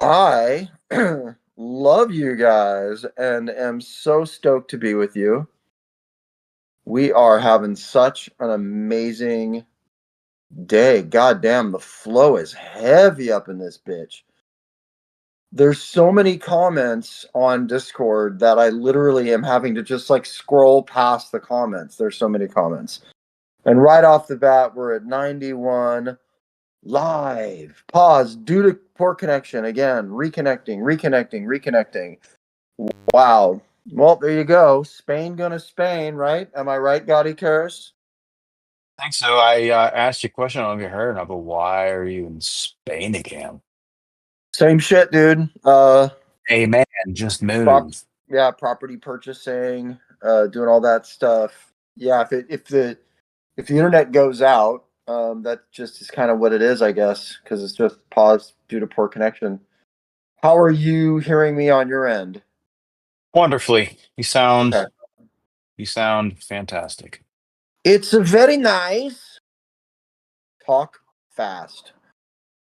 I love you guys and am so stoked to be with you. We are having such an amazing day. God damn, the flow is heavy up in this bitch. There's so many comments on Discord that I literally am having to just like scroll past the comments. There's so many comments. And right off the bat, we're at 91 live. Pause due to poor connection. Again, reconnecting. Wow. Well, there you go. Spain gonna Spain, right? Am I right, Gotti Karis? I think so. I asked you a question on your hair, but why are you in Spain again? Same shit, dude. Hey man, just Prop, move. yeah, property purchasing, doing all that stuff. Yeah, if the internet goes out, that just is kind of what it is, I guess, because it's just paused due to poor connection. How are you hearing me on your end? Wonderfully. You Okay. sound you sound fantastic. It's a very nice. Talk fast.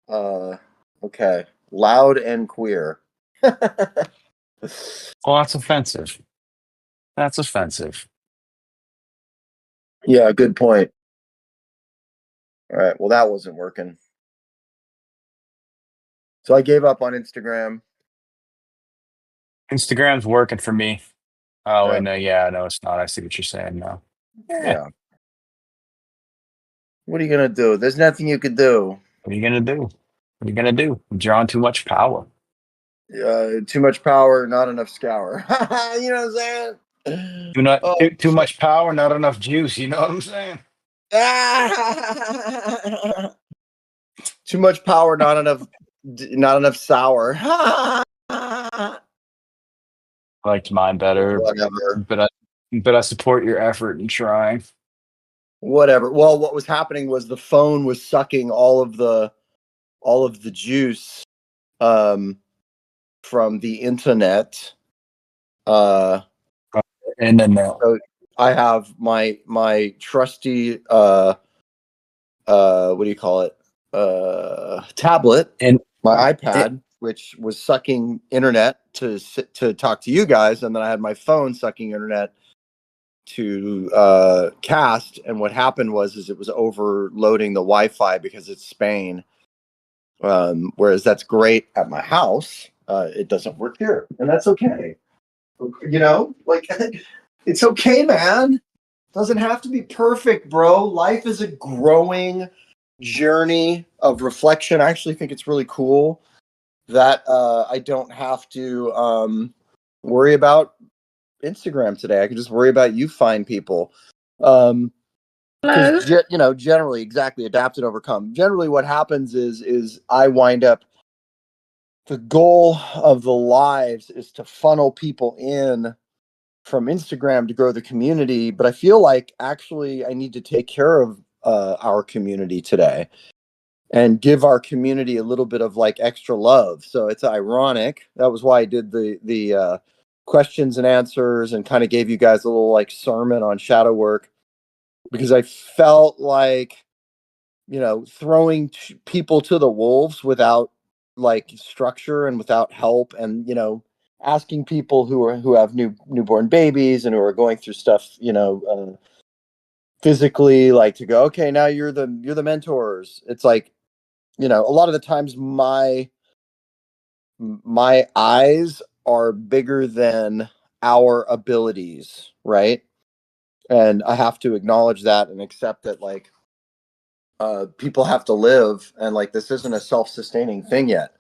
Uh, okay. Loud and queer. Well, that's offensive. That's offensive. Yeah, good point. All right. Well, that wasn't working. So I gave up on Instagram. Instagram's working for me. Oh, Yeah. and yeah, no, it's not. I see what you're saying now. Yeah. Yeah. What are you gonna do? There's nothing you could do. What are you gonna do? What are you gonna do? You're drawing too much power. Too much power, not enough scour. You know what I'm saying? Too not Oh too shit. much power, not enough juice. You know what I'm saying? Too much power, not enough sour. I liked mine better, Whatever. but I support your effort in trying. Whatever. Well, what was happening was the phone was sucking all of the juice um from the internet. Uh And then so I have my trusty what do you call it? Tablet, and my it, iPad, which was sucking internet to talk to you guys, and then I had my phone sucking internet to cast. And what happened was it was overloading the Wi-Fi because it's Spain. Whereas that's great at my house, it doesn't work here, and that's okay. Like it's okay, man. Doesn't have to be perfect, bro. Life is a growing journey of reflection. I actually think it's really cool that I don't have to worry about Instagram today. I can just worry about you fine people. Hello. Because generally, exactly, adapt and overcome. Generally, what happens is I wind up. The goal of the lives is to funnel people in from Instagram to grow the community, but I feel like actually I need to take care of our community today and give our community a little bit of like extra love. So it's ironic. That was why I did the questions and answers and kind of gave you guys a little like sermon on shadow work, because I felt like throwing people to the wolves without like structure and without help, and asking people who have newborn babies and who are going through stuff, physically, like, to go, okay, now you're the mentors. It's like, a lot of the times my eyes are bigger than our abilities, right? And I have to acknowledge that and accept that, like, people have to live, and like this isn't a self-sustaining thing yet.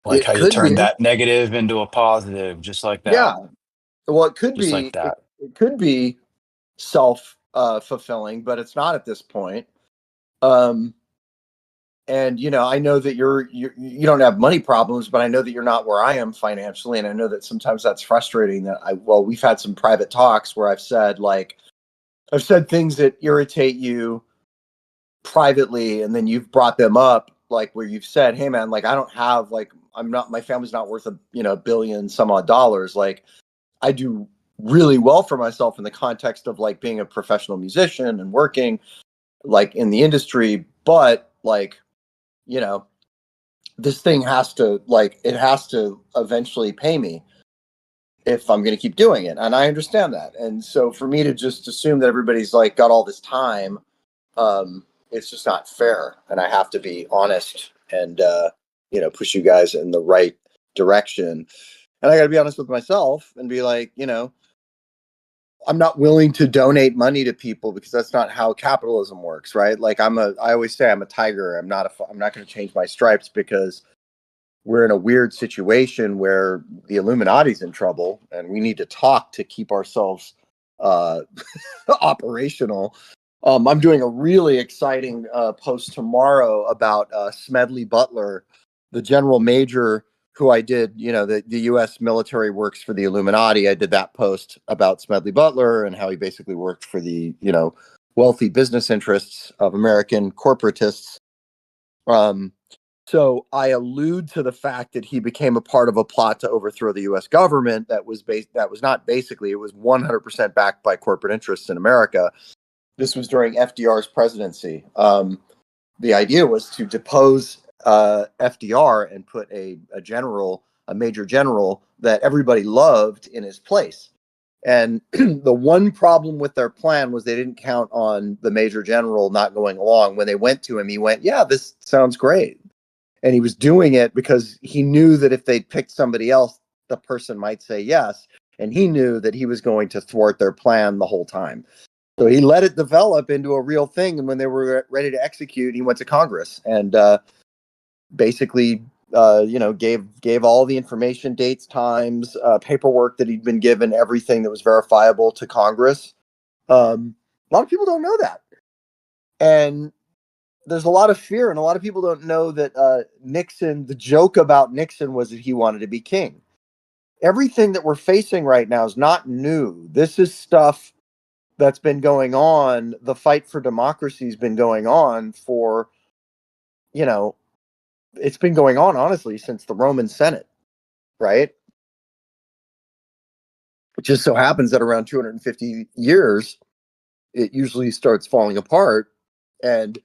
like how It you could turned be. that negative into a positive, just like that. Yeah. Well, it could Just like be. it, that. it could be self fulfilling, but it's not at this point. Um and I know that you don't have money problems, but I know that you're not where I am financially, and I know that sometimes that's frustrating. We've had some private talks where I've said things that irritate you privately, and then you've brought them up, like, where you've said, hey man, like, I don't have, like, my family's not worth a billion some odd dollars. Like, I do really well for myself in the context of like being a professional musician and working like in the industry, but like, you know this thing has to, like, it has to eventually pay me if I'm going to keep doing it. And I understand that. And so for me to just assume that everybody's like got all this time, it's just not fair. And I have to be honest and, push you guys in the right direction. And I got to be honest with myself and be like, I'm not willing to donate money to people because that's not how capitalism works, right? Like I always say I'm a tiger. I'm not going to change my stripes because we're in a weird situation where the Illuminati's in trouble and we need to talk to keep ourselves operational. I'm doing a really exciting post tomorrow about Smedley Butler, the general major who I did, the U.S. military works for the Illuminati. I did that post about Smedley Butler and how he basically worked for the, wealthy business interests of American corporatists. So I allude to the fact that he became a part of a plot to overthrow the U.S. government that was not basically, it was 100% backed by corporate interests in America. This was during FDR's presidency. The idea was to depose FDR and put a major general that everybody loved in his place. And the one problem with their plan was they didn't count on the major general not going along. When they went to him, he went, "Yeah, this sounds great." And he was doing it because he knew that if they'd picked somebody else, the person might say yes. And he knew that he was going to thwart their plan the whole time. So he let it develop into a real thing. And when they were ready to execute, he went to Congress and basically, gave all the information, dates, times, paperwork that he'd been given, everything that was verifiable to Congress. A lot of people don't know that. And there's a lot of fear, and a lot of people don't know that Nixon, the joke about Nixon was that he wanted to be king. Everything that we're facing right now is not new. This is stuff that's been going on. The fight for democracy has been going on for, it's been going on, honestly, since the Roman Senate, right? It just so happens that around 250 years, it usually starts falling apart. And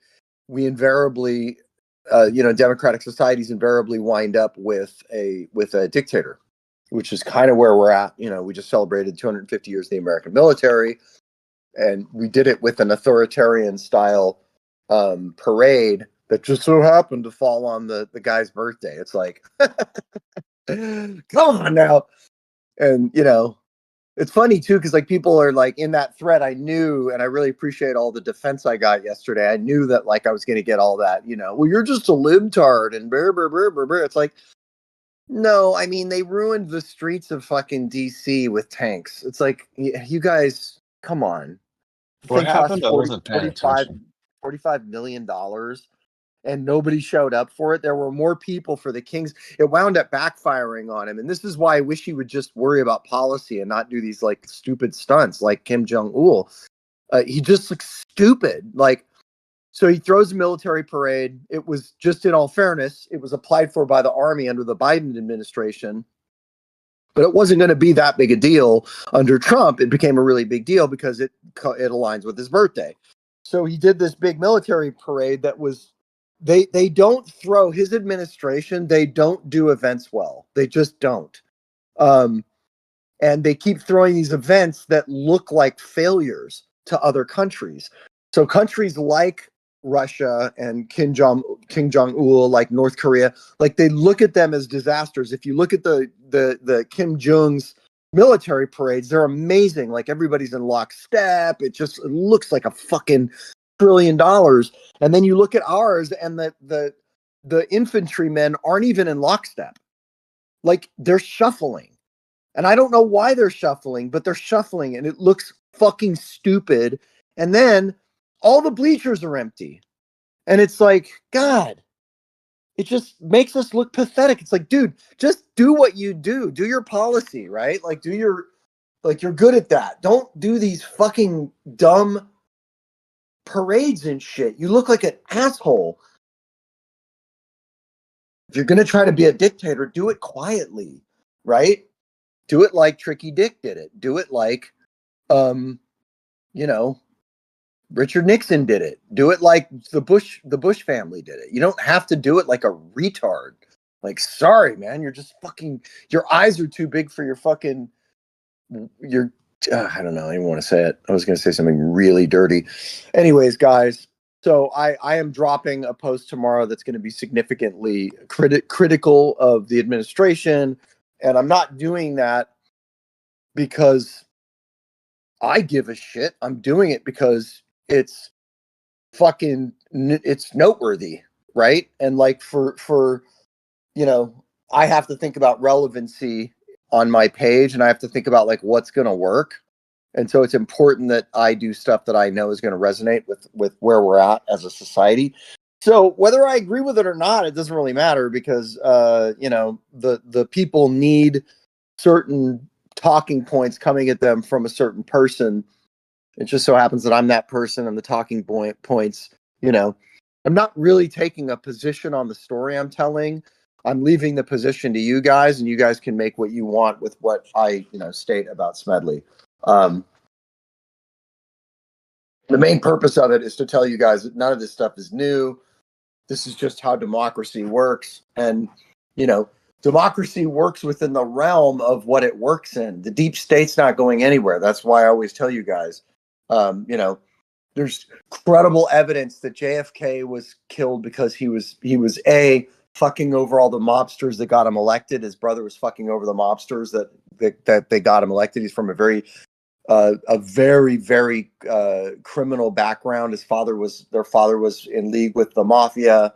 we invariably, democratic societies invariably wind up with a dictator, which is kind of where we're at. We just celebrated 250 years of the American military, and we did it with an authoritarian style parade that just so happened to fall on the guy's birthday. It's like, come on now. And, it's funny too, because like people are like in that thread. I knew, and I really appreciate all the defense I got yesterday. I knew that like I was going to get all that, well, you're just a libtard and brr, brr, brr, brr, brr. It's like, no, I mean, they ruined the streets of fucking DC with tanks. It's like, you guys, come on. What happened? I wasn't paying attention. $45 million. And nobody showed up for it. There were more people for the Kings. It wound up backfiring on him. And this is why I wish he would just worry about policy and not do these like stupid stunts like Kim Jong-il. He just looks stupid. Like, so he throws a military parade. It was just, in all fairness, it was applied for by the army under the Biden administration. But it wasn't going to be that big a deal under Trump. It became a really big deal because it aligns with his birthday. So he did this big military parade that was, they don't throw, his administration, they don't do events well. They just don't. And they keep throwing these events that look like failures to other countries. So countries like Russia and Kim Jong-il, like North Korea, like they look at them as disasters. If you look at the Kim Jong's military parades, they're amazing. Like everybody's in lockstep. It looks like a fucking $1 trillion. And then you look at ours, and the infantrymen aren't even in lockstep. Like they're shuffling. And I don't know why they're shuffling, but they're shuffling and it looks fucking stupid. And then all the bleachers are empty. And it's like, God, it just makes us look pathetic. It's like, dude, just do what you do. Do your policy, right? Like you're good at that. Don't do these fucking dumb parades and shit. You look like an asshole. If you're going to try to be a dictator, do it quietly, right? Do it like Tricky Dick did it. Do it like, Richard Nixon did it. Do it like the Bush family did it. You don't have to do it like a retard. Like, sorry, man, you're just fucking, your eyes are too big for your fucking, your, I don't know, I don't want to say it. I was going to say something really dirty. Anyways, guys, so I am dropping a post tomorrow that's going to be significantly critical of the administration. And I'm not doing that because I give a shit. I'm doing it because it's fucking, it's noteworthy, right? And like for you know, I have to think about relevancy on my page, and I have to think about like what's going to work. And so it's important that I do stuff that I know is going to resonate with where we're at as a society. So whether I agree with it or not, it doesn't really matter, because you know, the people need certain talking points coming at them from a certain person. It just so happens that I'm that person, and the talking points, you know, I'm not really taking a position on the story I'm telling. I'm leaving the position to you guys, and you guys can make what you want with what I, you know, state about Smedley. The main purpose of it is to tell you guys that none of this stuff is new. This is just how democracy works. And, you know, democracy works within the realm of what it works in. The deep state's not going anywhere. That's why I always tell you guys, you know, there's credible evidence that JFK was killed because he was a fucking over all the mobsters that got him elected. His brother was fucking over the mobsters that they got him elected. He's from a very criminal background. Their father was in league with the mafia.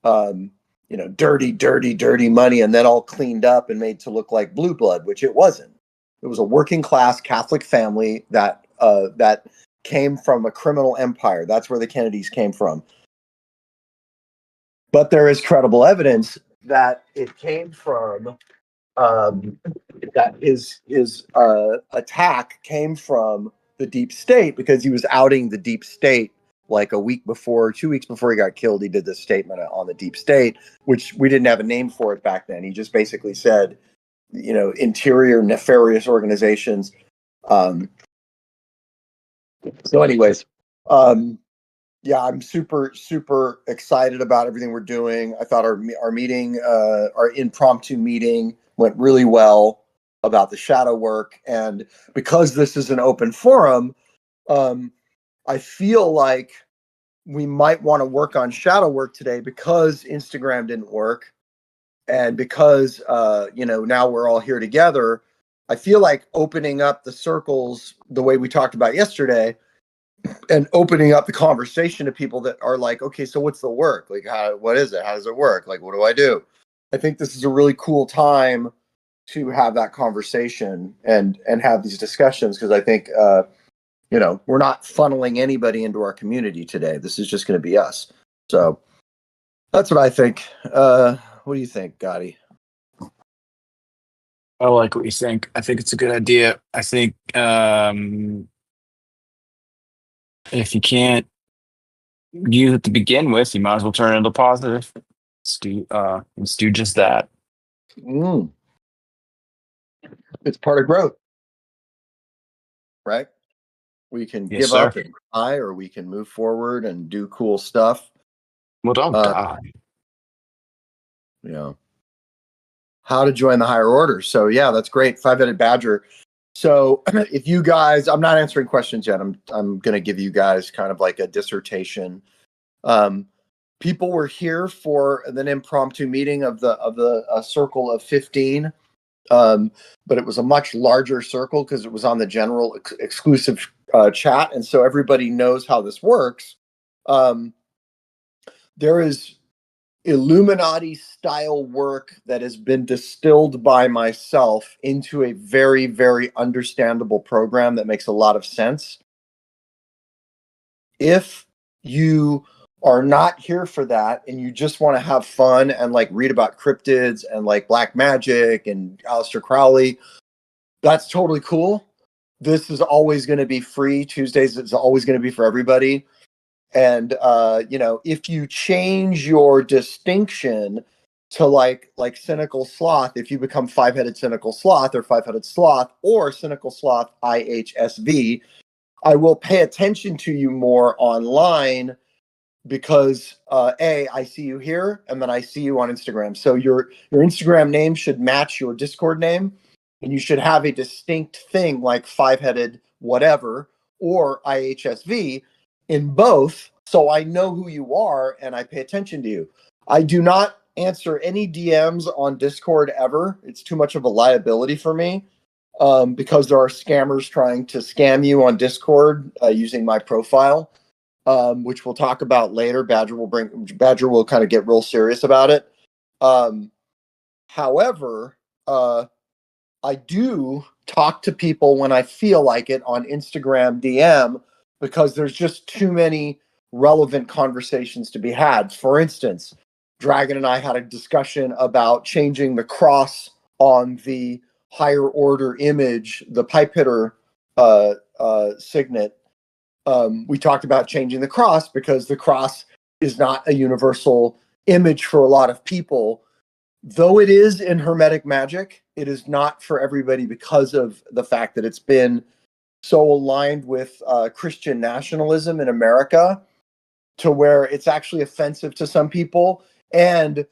You know, dirty money, and then all cleaned up and made to look like blue blood, which it wasn't. It was a working class Catholic family that came from a criminal empire. That's where the Kennedys came from. But there is credible evidence that it came from that his attack came from the deep state, because he was outing the deep state like a week before, 2 weeks before he got killed. He did this statement on the deep state, which we didn't have a name for it back then. He just basically said, you know, interior nefarious organizations. So anyways, yeah, I'm super excited about everything we're doing. I thought our meeting, our impromptu meeting, went really well about the shadow work. And because this is an open forum, I feel like we might want to work on shadow work today, because Instagram didn't work, and because you know, now we're all here together. I feel like opening up the circles the way we talked about yesterday, and opening up the conversation to people that are like, okay, so what's the work? Like, what is it? How does it work? Like, what do I do? I think this is a really cool time to have that conversation and have these discussions, because I think you know, we're not funneling anybody into our community today. This is just going to be us. So that's what I think. What do you think, Gotti? I like what you think. I think it's a good idea. I think if you can't use it to begin with, you might as well turn it into positive. Let's do just that. It's part of growth, right? We can Yes, give sir. up and cry, or we can move forward and do cool stuff. Well, don't die. You know, how to join the higher order. So yeah, that's great. Five-headed badger. So if you guys, I'm not answering questions yet. I'm going to give you guys kind of like a dissertation. People were here for an impromptu meeting of the circle of 15. But it was a much larger circle because it was on the general exclusive chat. And so everybody knows how this works. There is Illuminati style work that has been distilled by myself into a very understandable program that makes a lot of sense. If you are not here for that, and you just want to have fun and like read about cryptids and like black magic and Aleister Crowley, that's totally cool. This is always going to be free. Tuesdays, it's always going to be for everybody. And you know, if you change your distinction to like cynical sloth, if you become five-headed cynical sloth, or five-headed sloth, or cynical sloth IHSV, I will pay attention to you more online, because I see you here, and then I see you on Instagram. So your Instagram name should match your Discord name, and you should have a distinct thing like five-headed whatever or IHSV in both, so I know who you are and I pay attention to you. I do not answer any DMs on Discord ever. It's too much of a liability for me, because there are scammers trying to scam you on Discord using my profile, which we'll talk about later. Badger will kind of get real serious about it. However, I do talk to people when I feel like it on Instagram DM, because there's just too many relevant conversations to be had. For instance, Dragon and I had a discussion about changing the cross on the higher order image, the pipe hitter signet. We talked about changing the cross because the cross is not a universal image for a lot of people. Though it is in Hermetic magic, it is not for everybody because of the fact that it's been so aligned with Christian nationalism in America, to where it's actually offensive to some people, and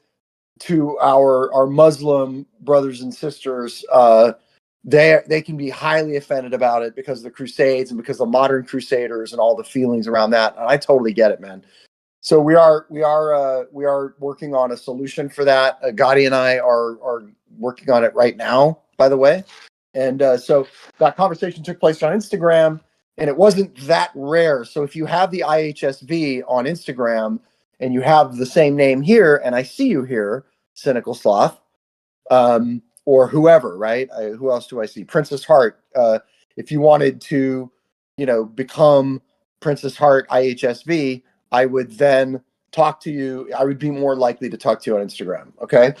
to our Muslim brothers and sisters. They can be highly offended about it because of the Crusades and because of the modern Crusaders and all the feelings around that. And I totally get it, man. So we are working on a solution for that. Gotti and I are working on it right now, by the way. And so that conversation took place on Instagram, and it wasn't that rare. So if you have the IHSV on Instagram and you have the same name here, and I see you here, Cynical Sloth, or whoever, right? Who else do I see? Princess Heart. If you wanted to, become Princess Heart IHSV, I would then talk to you. I would be more likely to talk to you on Instagram. Okay.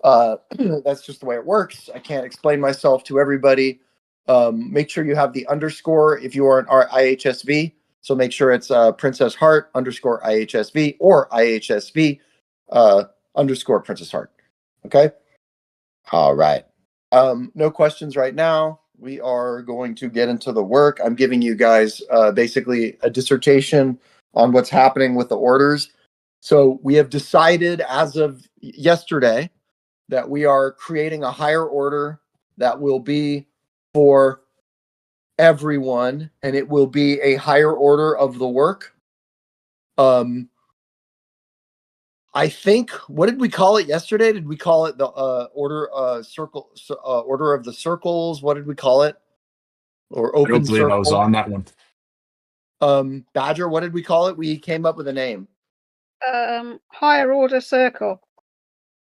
That's just the way it works. I can't explain myself to everybody. Make sure you have the underscore if you are an IHSV. So make sure it's Princess Heart underscore IHSV or IHSV underscore Princess Heart. Okay. All right. No questions right now. We are going to get into the work. I'm giving you guys basically a dissertation on what's happening with the orders. So we have decided as of yesterday that we are creating a higher order that will be for everyone, and it will be a higher order of the work. I think, what did we call it yesterday? Did we call it the order order of the circles? What did we call it? Or I open don't believe I was circle? on that one. Badger, what did we call it? We came up with a name. Higher order circle.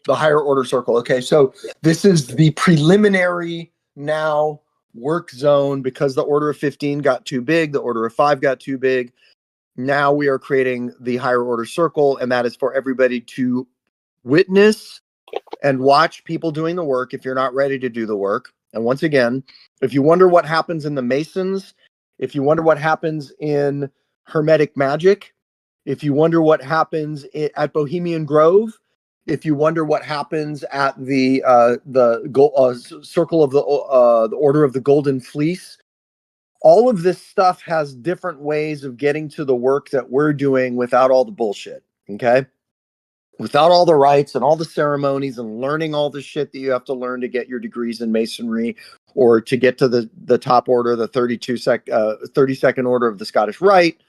The higher order circle. Okay, so this is the preliminary now work zone, because the order of 15 got too big, the order of 5 got too big. Now we are creating the higher order circle, and that is for everybody to witness and watch people doing the work if you're not ready to do the work. And once again, if you wonder what happens in the Masons, if you wonder what happens in Hermetic magic, if you wonder what happens at Bohemian Grove, if you wonder what happens at the circle of the Order of the Golden Fleece, all of this stuff has different ways of getting to the work that we're doing without all the bullshit, okay? Without all the rites and all the ceremonies and learning all the shit that you have to learn to get your degrees in masonry, or to get to the top order, the 32nd order of the Scottish Rite,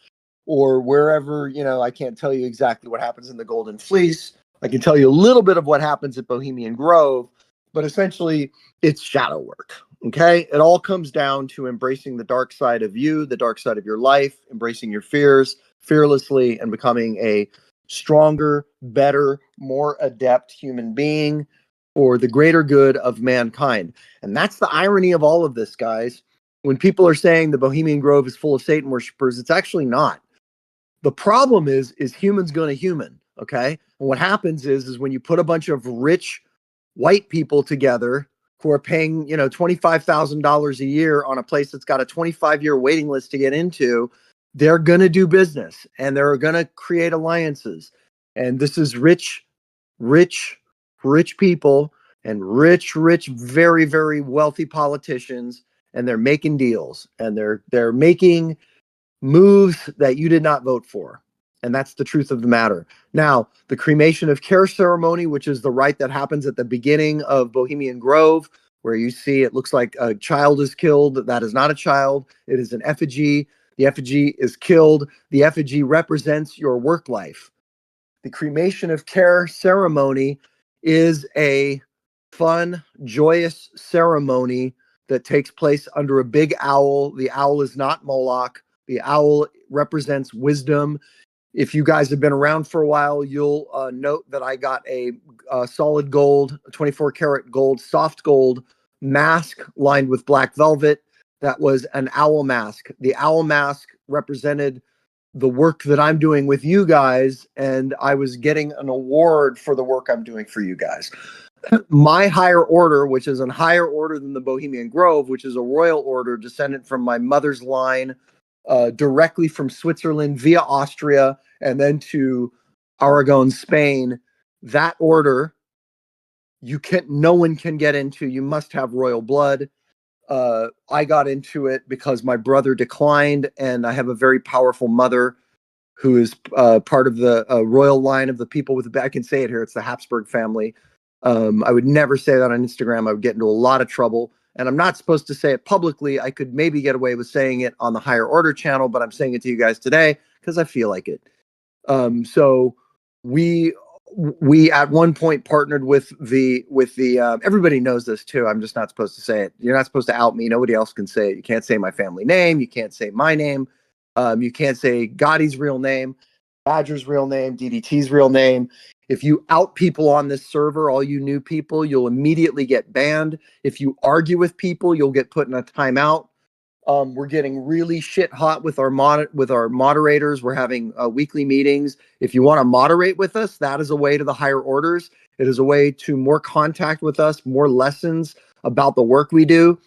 or wherever, I can't tell you exactly what happens in the Golden Fleece. I can tell you a little bit of what happens at Bohemian Grove, but essentially it's shadow work. Okay. It all comes down to embracing the dark side of you, the dark side of your life, embracing your fears fearlessly, and becoming a stronger, better, more adept human being for the greater good of mankind. And that's the irony of all of this, guys. When people are saying the Bohemian Grove is full of Satan worshipers, it's actually not. The problem is humans going to human. Okay. And what happens is when you put a bunch of rich white people together who are paying, $25,000 a year on a place that's got a 25-year waiting list to get into, they're going to do business, and they're going to create alliances. And this is rich people and rich, very, very wealthy politicians. And they're making deals, and they're making moves that you did not vote for. And that's the truth of the matter. Now, the cremation of care ceremony, which is the rite that happens at the beginning of Bohemian Grove, where you see it looks like a child is killed. That is not a child. It is an effigy. The effigy is killed. The effigy represents your work life. The cremation of care ceremony is a fun, joyous ceremony that takes place under a big owl. The owl is not Moloch. The owl represents wisdom. If you guys have been around for a while, you'll note that I got a solid gold, 24 karat gold, soft gold mask lined with black velvet. That was an owl mask. The owl mask represented the work that I'm doing with you guys, and I was getting an award for the work I'm doing for you guys. My higher order, which is a higher order than the Bohemian Grove, which is a royal order descendant from my mother's line, directly from Switzerland via Austria and then to Aragon, Spain. That order, no one can get into. You must have royal blood. I got into it because my brother declined, and I have a very powerful mother who is part of the royal line of the people with the, I can say it here, it's the Habsburg family. I would never say that on Instagram. I would get into a lot of trouble, and I'm not supposed to say it publicly. I could maybe get away with saying it on the higher order channel, but I'm saying it to you guys today because I feel like it. So we at one point partnered with the everybody knows this too. I'm just not supposed to say it. You're not supposed to out me. Nobody else can say it. You can't say my family name. You can't say my name. You can't say Gotti's real name, Badger's real name, DDT's real name. If you out people on this server, all you new people, you'll immediately get banned. If you argue with people, you'll get put in a timeout. We're getting really shit hot with our moderators. We're having weekly meetings. If you want to moderate with us, that is a way to the higher orders. It is a way to more contact with us, more lessons about the work we do.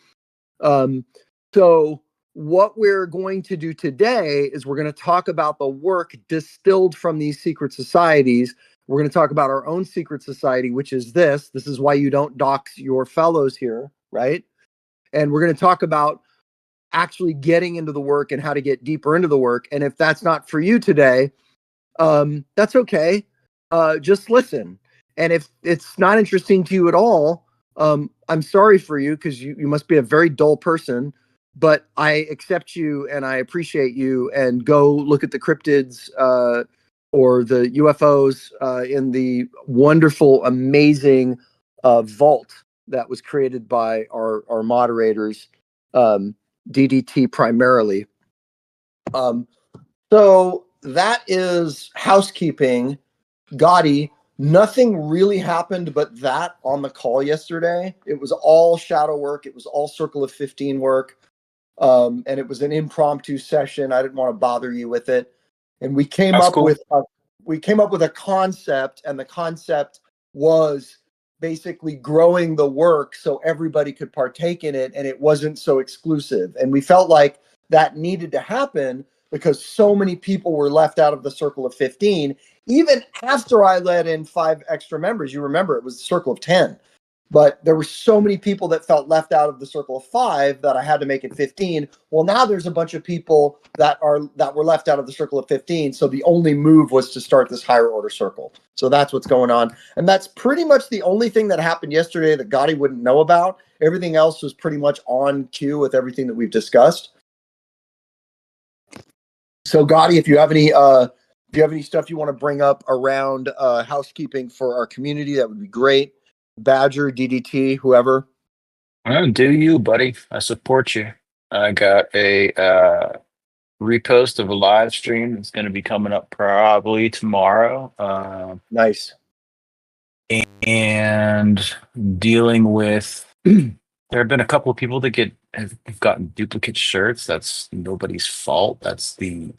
So what we're going to do today is we're going to talk about the work distilled from these secret societies. We're going to talk about our own secret society, which is this. This is why you don't dox your fellows here, right? And we're going to talk about actually getting into the work and how to get deeper into the work. And if that's not for you today, that's okay. Just listen. And if it's not interesting to you at all, I'm sorry for you because you must be a very dull person, but I accept you and I appreciate you, and go look at the cryptids or the UFOs in the wonderful, amazing vault that was created by our moderators. DDT primarily. So that is housekeeping. Gotti, nothing really happened but that on the call yesterday. It was all shadow work. It was all Circle of 15 work. And it was an impromptu session. I didn't want to bother you with it. And we came up with a concept, and the concept was basically growing the work so everybody could partake in it and it wasn't so exclusive. And we felt like that needed to happen because so many people were left out of the Circle of 15, even after I let in 5 extra members. You remember it was the Circle of 10, but there were so many people that felt left out of the Circle of 5 that I had to make it 15. Well, now there's a bunch of people that were left out of the Circle of 15. So the only move was to start this higher order circle. So that's what's going on. And that's pretty much the only thing that happened yesterday that Gotti wouldn't know about. Everything else was pretty much on cue with everything that we've discussed. So Gotti, if you have any stuff you want to bring up around housekeeping for our community, that would be great. Badger, DDT, whoever. Do you, buddy? I support you. I got a repost of a live stream that's going to be coming up probably tomorrow. Nice. And dealing with, there have been a couple of people that have gotten duplicate shirts. That's nobody's fault. That's the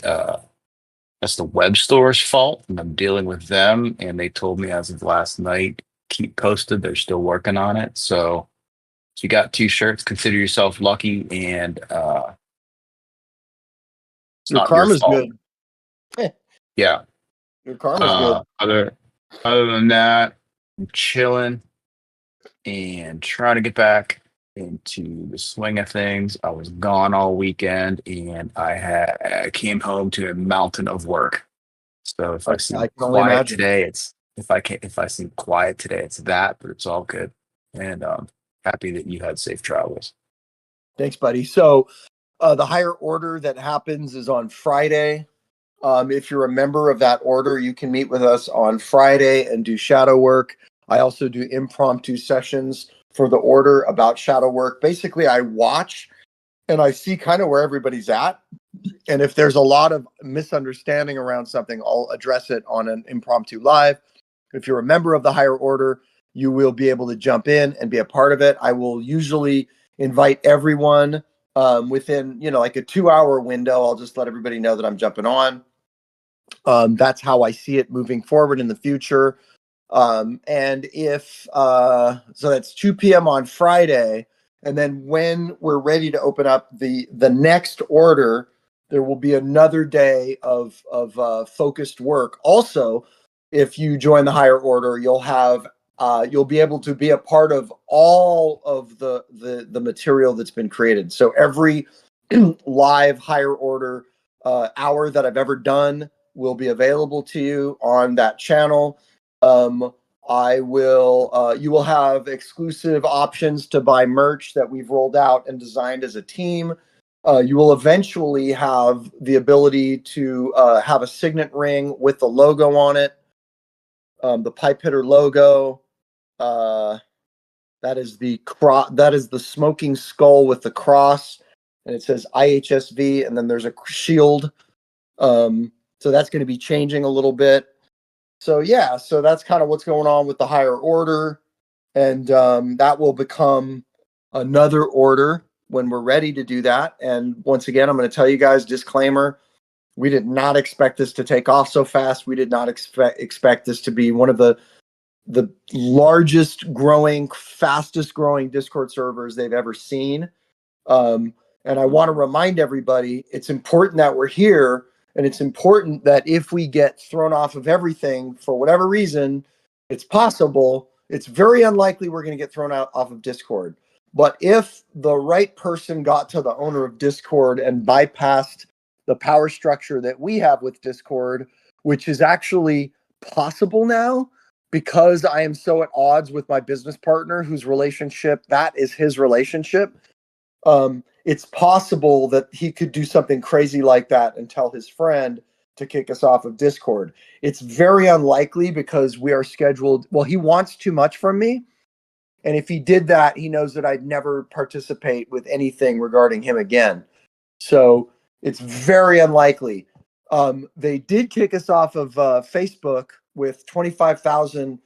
web store's fault, and I'm dealing with them. And they told me as of last night, keep posted. They're still working on it. So if you got 2 shirts, consider yourself lucky, and it's Your not karma's your fault. good. Yeah. Your karma's good. Other than that, I'm chilling and trying to get back into the swing of things. I was gone all weekend, and I came home to a mountain of work. So if I I seem can only quiet imagine. today, if I seem quiet today, it's that, but it's all good. And happy that you had safe travels. Thanks, buddy. So the higher order that happens is on Friday. If you're a member of that order, you can meet with us on Friday and do shadow work. I also do impromptu sessions for the order about shadow work. Basically, I watch and I see kind of where everybody's at. And if there's a lot of misunderstanding around something, I'll address it on an impromptu live. If you're a member of the higher order, you will be able to jump in and be a part of it. I will usually invite everyone within, like a 2-hour window. I'll just let everybody know that I'm jumping on. That's how I see it moving forward in the future. And if so, that's 2 p.m. on Friday, and then when we're ready to open up the next order, there will be another day of focused work. Also, if you join the higher order, you'll be able to be a part of all of the material that's been created. So every live higher order hour that I've ever done will be available to you on that channel. You will have exclusive options to buy merch that we've rolled out and designed as a team. You will eventually have the ability to have a signet ring with the logo on it, the Pipe Hitter logo. That is the smoking skull with the cross, and it says IHSV, and then there's a shield. So that's going to be changing a little bit. So yeah, so that's kind of what's going on with the higher order, and that will become another order when we're ready to do that. And once again, I'm going to tell you guys, disclaimer: we did not expect this to take off so fast. We did not expect this to be one of the largest growing, fastest growing Discord servers they've ever seen. And I want to remind everybody, it's important that we're here. And it's important that if we get thrown off of everything for whatever reason, it's possible. It's very unlikely we're going to get thrown off of Discord. But if the right person got to the owner of Discord and bypassed the power structure that we have with Discord, which is actually possible now because I am so at odds with my business partner whose relationship, that is his relationship. It's possible that he could do something crazy like that and tell his friend to kick us off of Discord. It's very unlikely because we are scheduled. Well, he wants too much from me. And if he did that, he knows that I'd never participate with anything regarding him again. So it's very unlikely. They did kick us off of Facebook with 25,000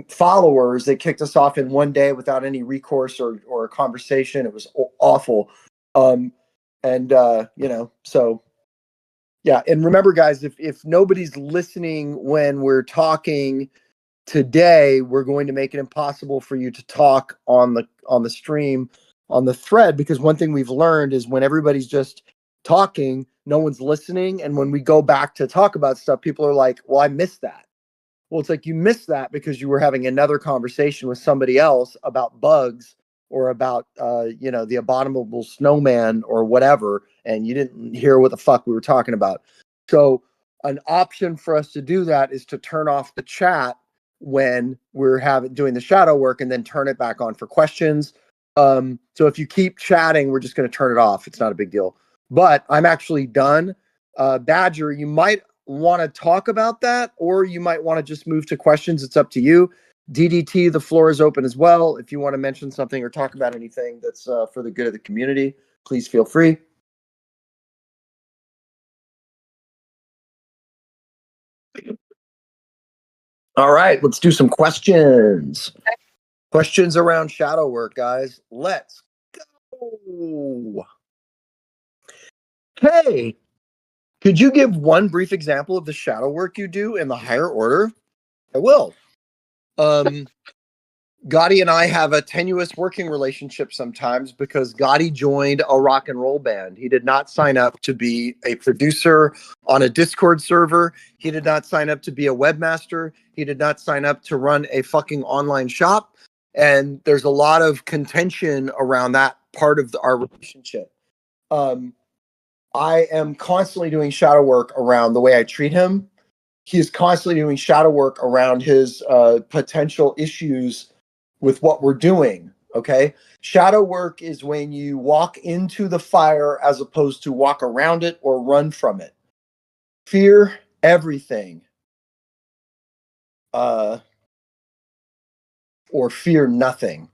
followers. They kicked us off in one day without any recourse or a conversation. It was awful. So yeah. And remember, guys, if nobody's listening when we're talking today, we're going to make it impossible for you to talk on the stream, on the thread, because one thing we've learned is when everybody's just talking, no one's listening. And when we go back to talk about stuff, people are like, well, I missed that. Well, it's like you missed that because you were having another conversation with somebody else about bugs or about, the abominable snowman or whatever, and you didn't hear what the fuck we were talking about. So an option for us to do that is to turn off the chat when we're doing the shadow work and then turn it back on for questions. So if you keep chatting, we're just going to turn it off. It's not a big deal. But I'm actually done. Badger, you might want to talk about that, or you might want to just move to questions. It's up to you. DDT, the floor is open as well. If you want to mention something or talk about anything that's for the good of the community, please feel free. All right, let's do some questions. Questions around shadow work, guys. Let's go. Hey, could you give one brief example of the shadow work you do in the higher order? I will. Gotti and I have a tenuous working relationship sometimes because Gotti joined a rock and roll band. He did not sign up to be a producer on a Discord server. He did not sign up to be a webmaster. He did not sign up to run a fucking online shop. And there's a lot of contention around that part of our relationship. I am constantly doing shadow work around the way I treat him, he is constantly doing shadow work around his potential issues with what we're doing. Okay. Shadow work is when you walk into the fire as opposed to walk around it or run from it. Fear everything. Or fear nothing.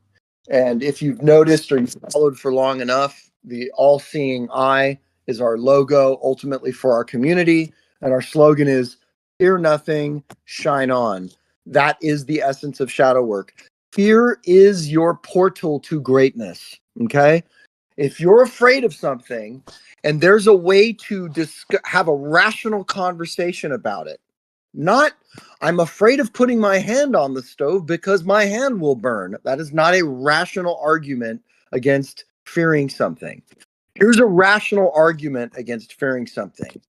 And if you've noticed or you've followed for long enough, the all-seeing eye is our logo ultimately for our community. And our slogan is fear nothing, shine on. That is the essence of shadow work. Fear is your portal to greatness. Okay. If you're afraid of something and there's a way to have a rational conversation about it, not, I'm afraid of putting my hand on the stove because my hand will burn. That is not a rational argument against fearing something. Here's a rational argument against fearing something.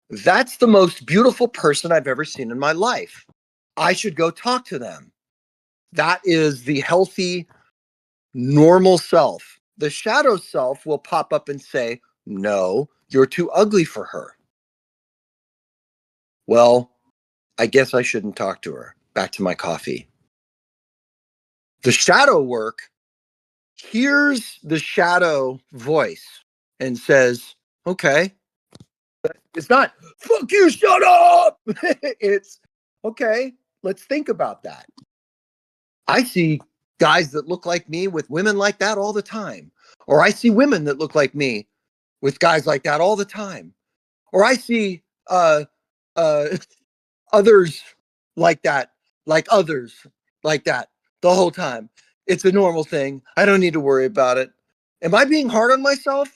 That's the most beautiful person I've ever seen in my life. I should go talk to them. That is the healthy, normal self. The shadow self will pop up and say, no, you're too ugly for her. Well, I guess I shouldn't talk to her. Back to my coffee. The shadow work hears the shadow voice and says, okay, it's not, fuck you, shut up. It's, okay, let's think about that. I see guys that look like me with women like that all the time. Or I see women that look like me with guys like that all the time. Or I see others like that, like others like that the whole time. It's a normal thing. I don't need to worry about it. Am I being hard on myself?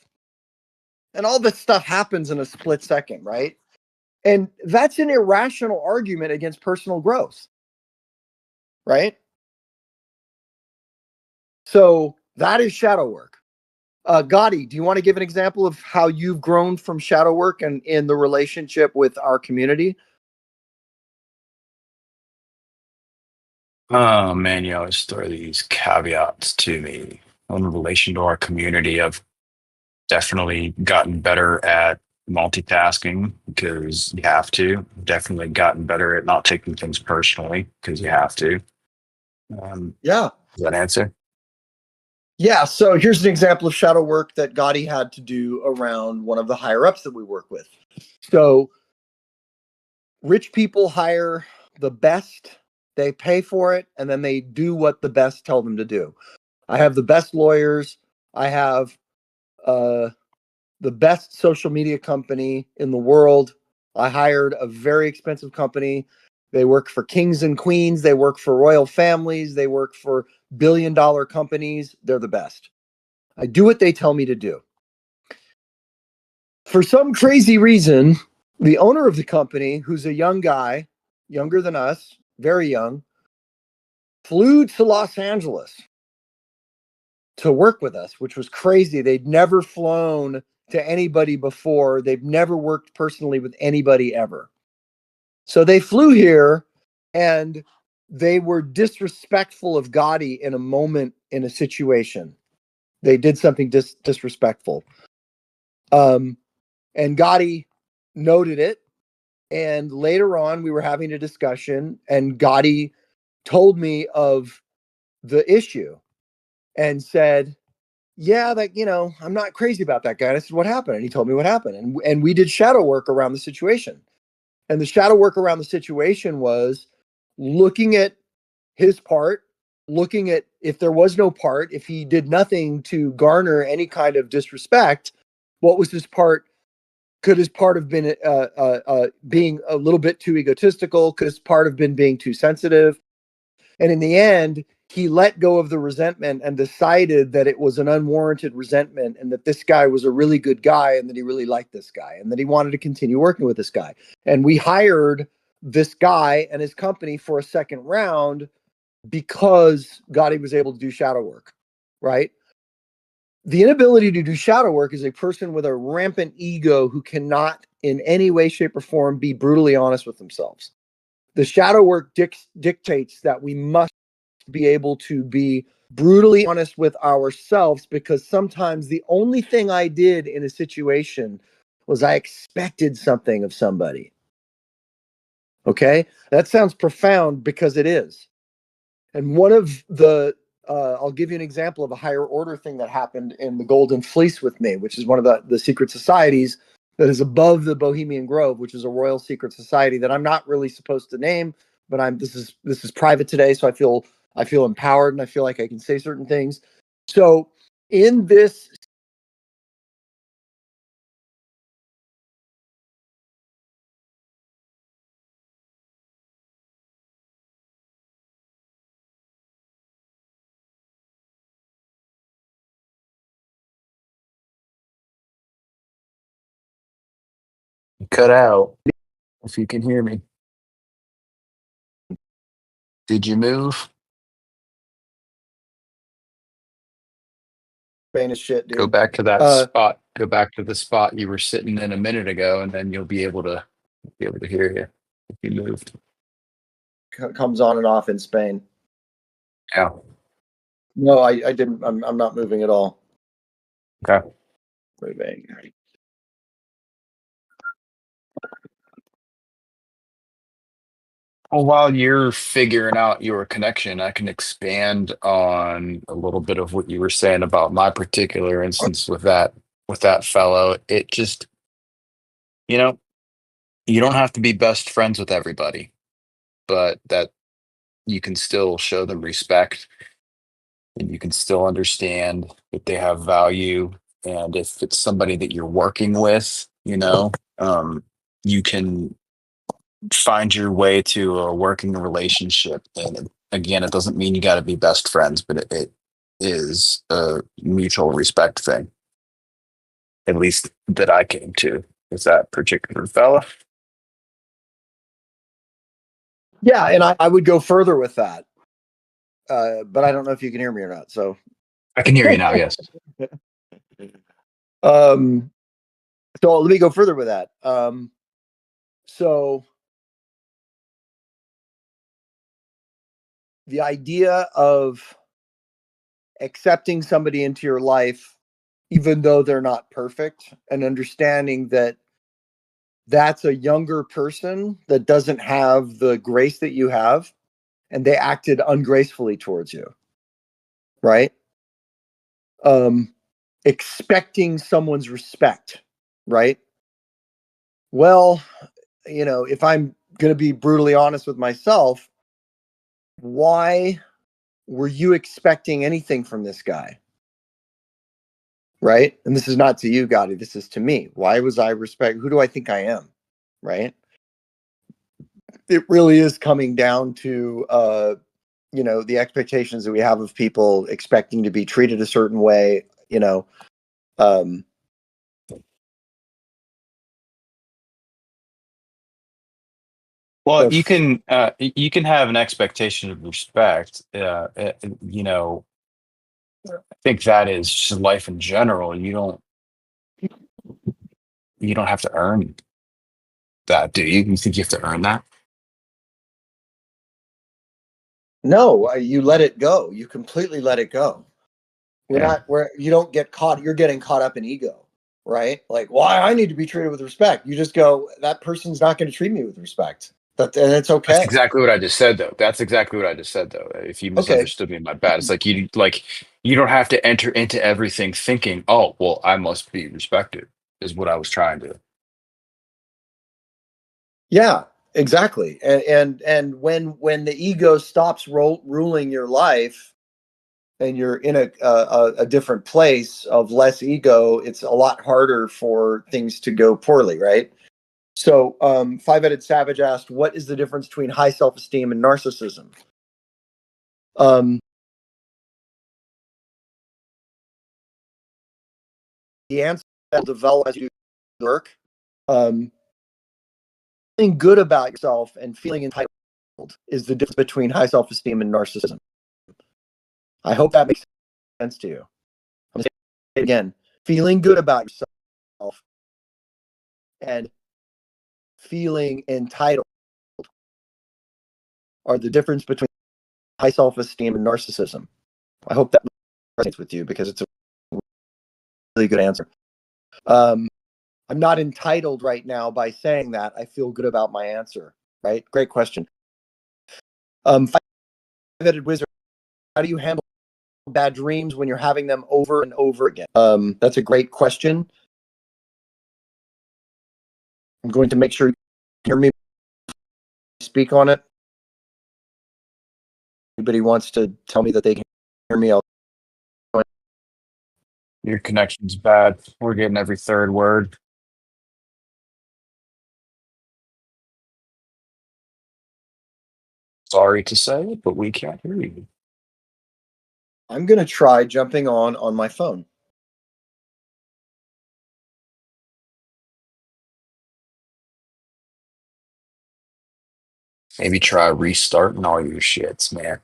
And all this stuff happens in a split second, right? And that's an irrational argument against personal growth, right? So that is shadow work. Gotti, do you want to give an example of how you've grown from shadow work and in the relationship with our community? Oh man, you always throw these caveats to me. In relation to our community, I've definitely gotten better at multitasking because you have to. Definitely gotten better at not taking things personally because you have to. Yeah. Does that answer? Yeah, so here's an example of shadow work that Gotti had to do around one of the higher ups that we work with. So rich people hire the best, they pay for it, and then they do what the best tell them to do. I have the best lawyers. I have the best social media company in the world. I hired a very expensive company. They work for kings and queens. They work for royal families. They work for billion-dollar companies. They're the best. I do what they tell me to do. For some crazy reason, the owner of the company, who's a young guy, younger than us, very young, flew to Los Angeles to work with us, which was crazy. They'd never flown to anybody before. They've never worked personally with anybody ever. So they flew here and they were disrespectful of Gotti in a moment in a situation. They did something disrespectful. And Gotti noted it. And later on, we were having a discussion, and Gotti told me of the issue and said, yeah, that, I'm not crazy about that guy. And I said, what happened? And he told me what happened. And we did shadow work around the situation. And the shadow work around the situation was looking at his part, looking at if there was no part, if he did nothing to garner any kind of disrespect, what was his part? Could his part have been being a little bit too egotistical? Could his part have been being too sensitive? And in the end, he let go of the resentment and decided that it was an unwarranted resentment and that this guy was a really good guy and that he really liked this guy and that he wanted to continue working with this guy. And we hired this guy and his company for a second round because Gotti was able to do shadow work, right? The inability to do shadow work is a person with a rampant ego who cannot in any way, shape, or form be brutally honest with themselves. The shadow work dictates that we must be able to be brutally honest with ourselves, because sometimes the only thing I did in a situation was I expected something of somebody. Okay, that sounds profound because it is. And one of the I'll give you an example of a higher order thing that happened in the Golden Fleece with me, which is one of the secret societies that is above the Bohemian Grove, which is a royal secret society that I'm not really supposed to name, but this is private today, so I feel empowered and I feel like I can say certain things. So in this Cut out. If you can hear me. Did you move? famous shit, dude. Go back to that spot. Go back to the spot you were sitting in a minute ago, and then you'll be able to hear you if you moved. Comes on and off in Spain. Yeah. No, I didn't. I'm not moving at all. Okay. Moving. Well, while you're figuring out your connection, I can expand on a little bit of what you were saying about my particular instance with that fellow. It just, you know, you don't have to be best friends with everybody, but that you can still show them respect and you can still understand that they have value. And if it's somebody that you're working with, you can find your way to a working relationship. And again, it doesn't mean you got to be best friends, but it is a mutual respect thing, at least that I came to with that particular fella. Yeah, and I would go further with that. But I don't know if you can hear me or not. So I can hear you now. Yes. So let me go further with that. So the idea of accepting somebody into your life, even though they're not perfect, and understanding that that's a younger person that doesn't have the grace that you have, and they acted ungracefully towards you, right? Expecting someone's respect, right? Well, if I'm going to be brutally honest with myself, why were you expecting anything from this guy? Right? And this is not to you, Gotti. This is to me. Why was I who do I think I am? Right? It really is coming down to, the expectations that we have of people expecting to be treated a certain way, Well, you can have an expectation of respect. I think that is just life in general. You don't have to earn that, do you? You think you have to earn that? No, you let it go. You completely let it go. Yeah. You don't get caught. You're getting caught up in ego, right? Like, why I need to be treated with respect. You just go, that person's not going to treat me with respect. And it's That's okay. exactly what I just said, though. That's exactly what I just said, though. If you Okay. misunderstood me, my bad. It's you don't have to enter into everything thinking, oh, well, I must be respected, is what I was trying to. Yeah, exactly. And when the ego stops ruling your life, and you're in a different place of less ego, it's a lot harder for things to go poorly, right? So, Five-Headed Savage asked, what is the difference between high self-esteem and narcissism? The answer will develop as you work. Feeling good about yourself and feeling entitled is the difference between high self-esteem and narcissism. I hope that makes sense to you. I'm going to say it again. Feeling good about yourself and feeling entitled are the difference between high self-esteem and narcissism. I hope that resonates with you because it's a really good answer. I'm not entitled right now by saying that. I feel good about my answer. right? Great question. Five-headed wizard, how do you handle bad dreams when you're having them over and over again? That's a great question. I'm going to make sure you hear me speak on it. Anybody wants to tell me that they can hear me? Your connection's bad. We're getting every third word. Sorry to say, but we can't hear you. I'm going to try jumping on my phone. Maybe try restarting all your shits, man.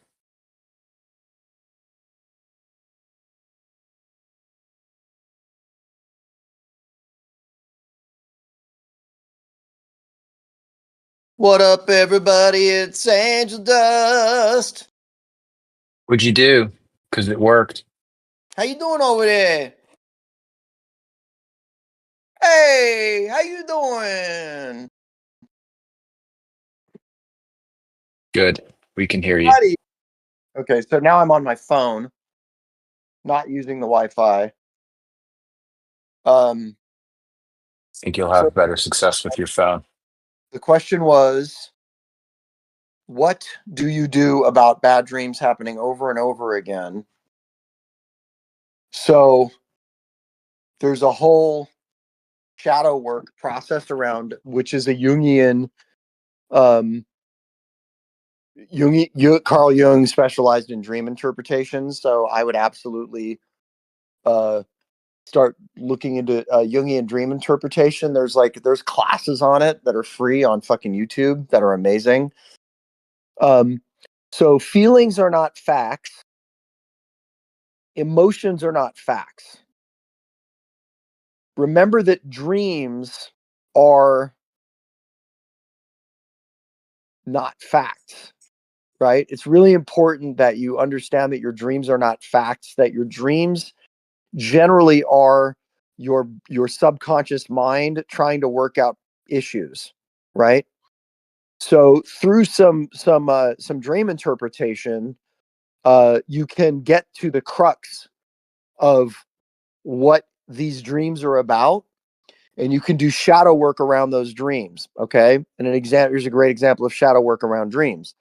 What up, everybody? It's Angel Dust. What'd you do? Because it worked. How you doing over there? Hey, how you doing? Good. We can hear you. Buddy. Okay, so now I'm on my phone, not using the Wi-Fi. Think you'll have better success with your phone. The question was, what do you do about bad dreams happening over and over again? So there's a whole shadow work process around, which is a Jungian, Carl Jung specialized in dream interpretation. So I would absolutely start looking into Jungian dream interpretation. There's classes on it that are free on fucking YouTube that are amazing. So feelings are not facts. Emotions are not facts. Remember that dreams are not facts, right? It's really important that you understand that your dreams are not facts, that your dreams generally are your subconscious mind trying to work out issues, right? So through some dream interpretation, you can get to the crux of what these dreams are about, and you can do shadow work around those dreams. Okay, and here's a great example of shadow work around dreams.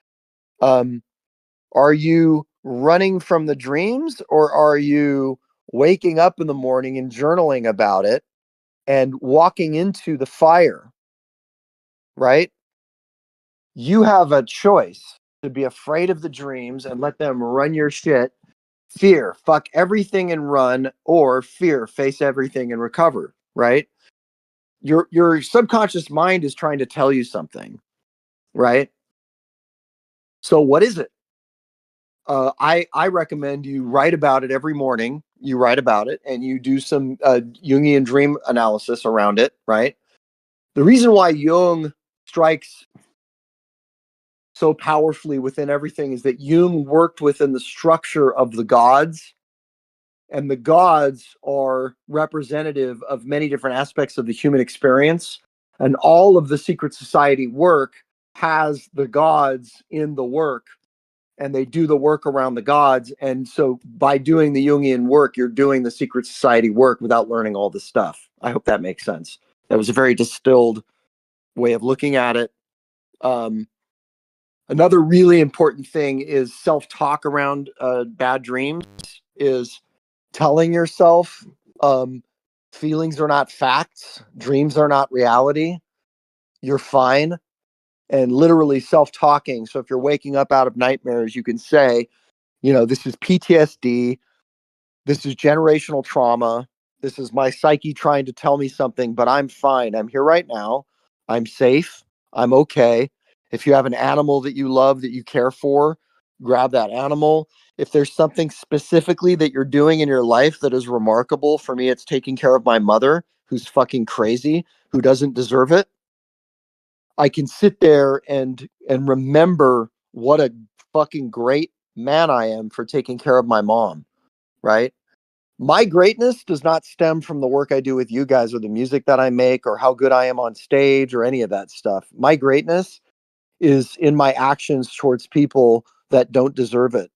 Are you running from the dreams, or are you waking up in the morning and journaling about it and walking into the fire? Right? You have a choice to be afraid of the dreams and let them run your shit. Fear, fuck everything and run, or fear, face everything and recover, right? Your subconscious mind is trying to tell you something, right? So what is it? I recommend you write about it every morning. You write about it and you do some Jungian dream analysis around it, right? The reason why Jung strikes so powerfully within everything is that Jung worked within the structure of the gods, and the gods are representative of many different aspects of the human experience. And all of the secret society work has the gods in the work, and they do the work around the gods. And so by doing the Jungian work, you're doing the secret society work without learning all this stuff. I hope that makes sense. That was a very distilled way of looking at it. Another really important thing is self-talk around bad dreams, is telling yourself feelings are not facts, dreams are not reality, you're fine. And literally self-talking. So if you're waking up out of nightmares, you can say, this is PTSD, this is generational trauma, this is my psyche trying to tell me something, but I'm fine. I'm here right now. I'm safe. I'm okay. If you have an animal that you love, that you care for, grab that animal. If there's something specifically that you're doing in your life that is remarkable, for me, it's taking care of my mother, who's fucking crazy, who doesn't deserve it. I can sit there and remember what a fucking great man I am for taking care of my mom, right? My greatness does not stem from the work I do with you guys or the music that I make or how good I am on stage or any of that stuff. My greatness is in my actions towards people that don't deserve it.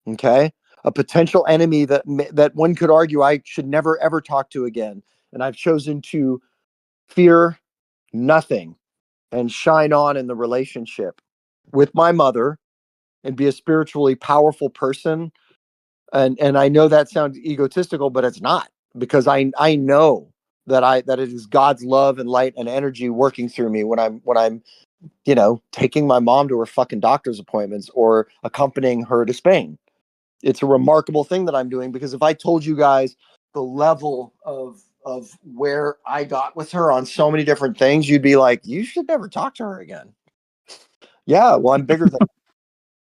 Okay? A potential enemy that one could argue I should never ever talk to again. And I've chosen to fear nothing and shine on in the relationship with my mother and be a spiritually powerful person. And I know that sounds egotistical, but it's not, because I know that it is God's love and light and energy working through me when I'm taking my mom to her fucking doctor's appointments or accompanying her to Spain. It's a remarkable thing that I'm doing, because if I told you guys the level of where I got with her on so many different things, you'd be like, you should never talk to her again. Yeah, well, I'm bigger than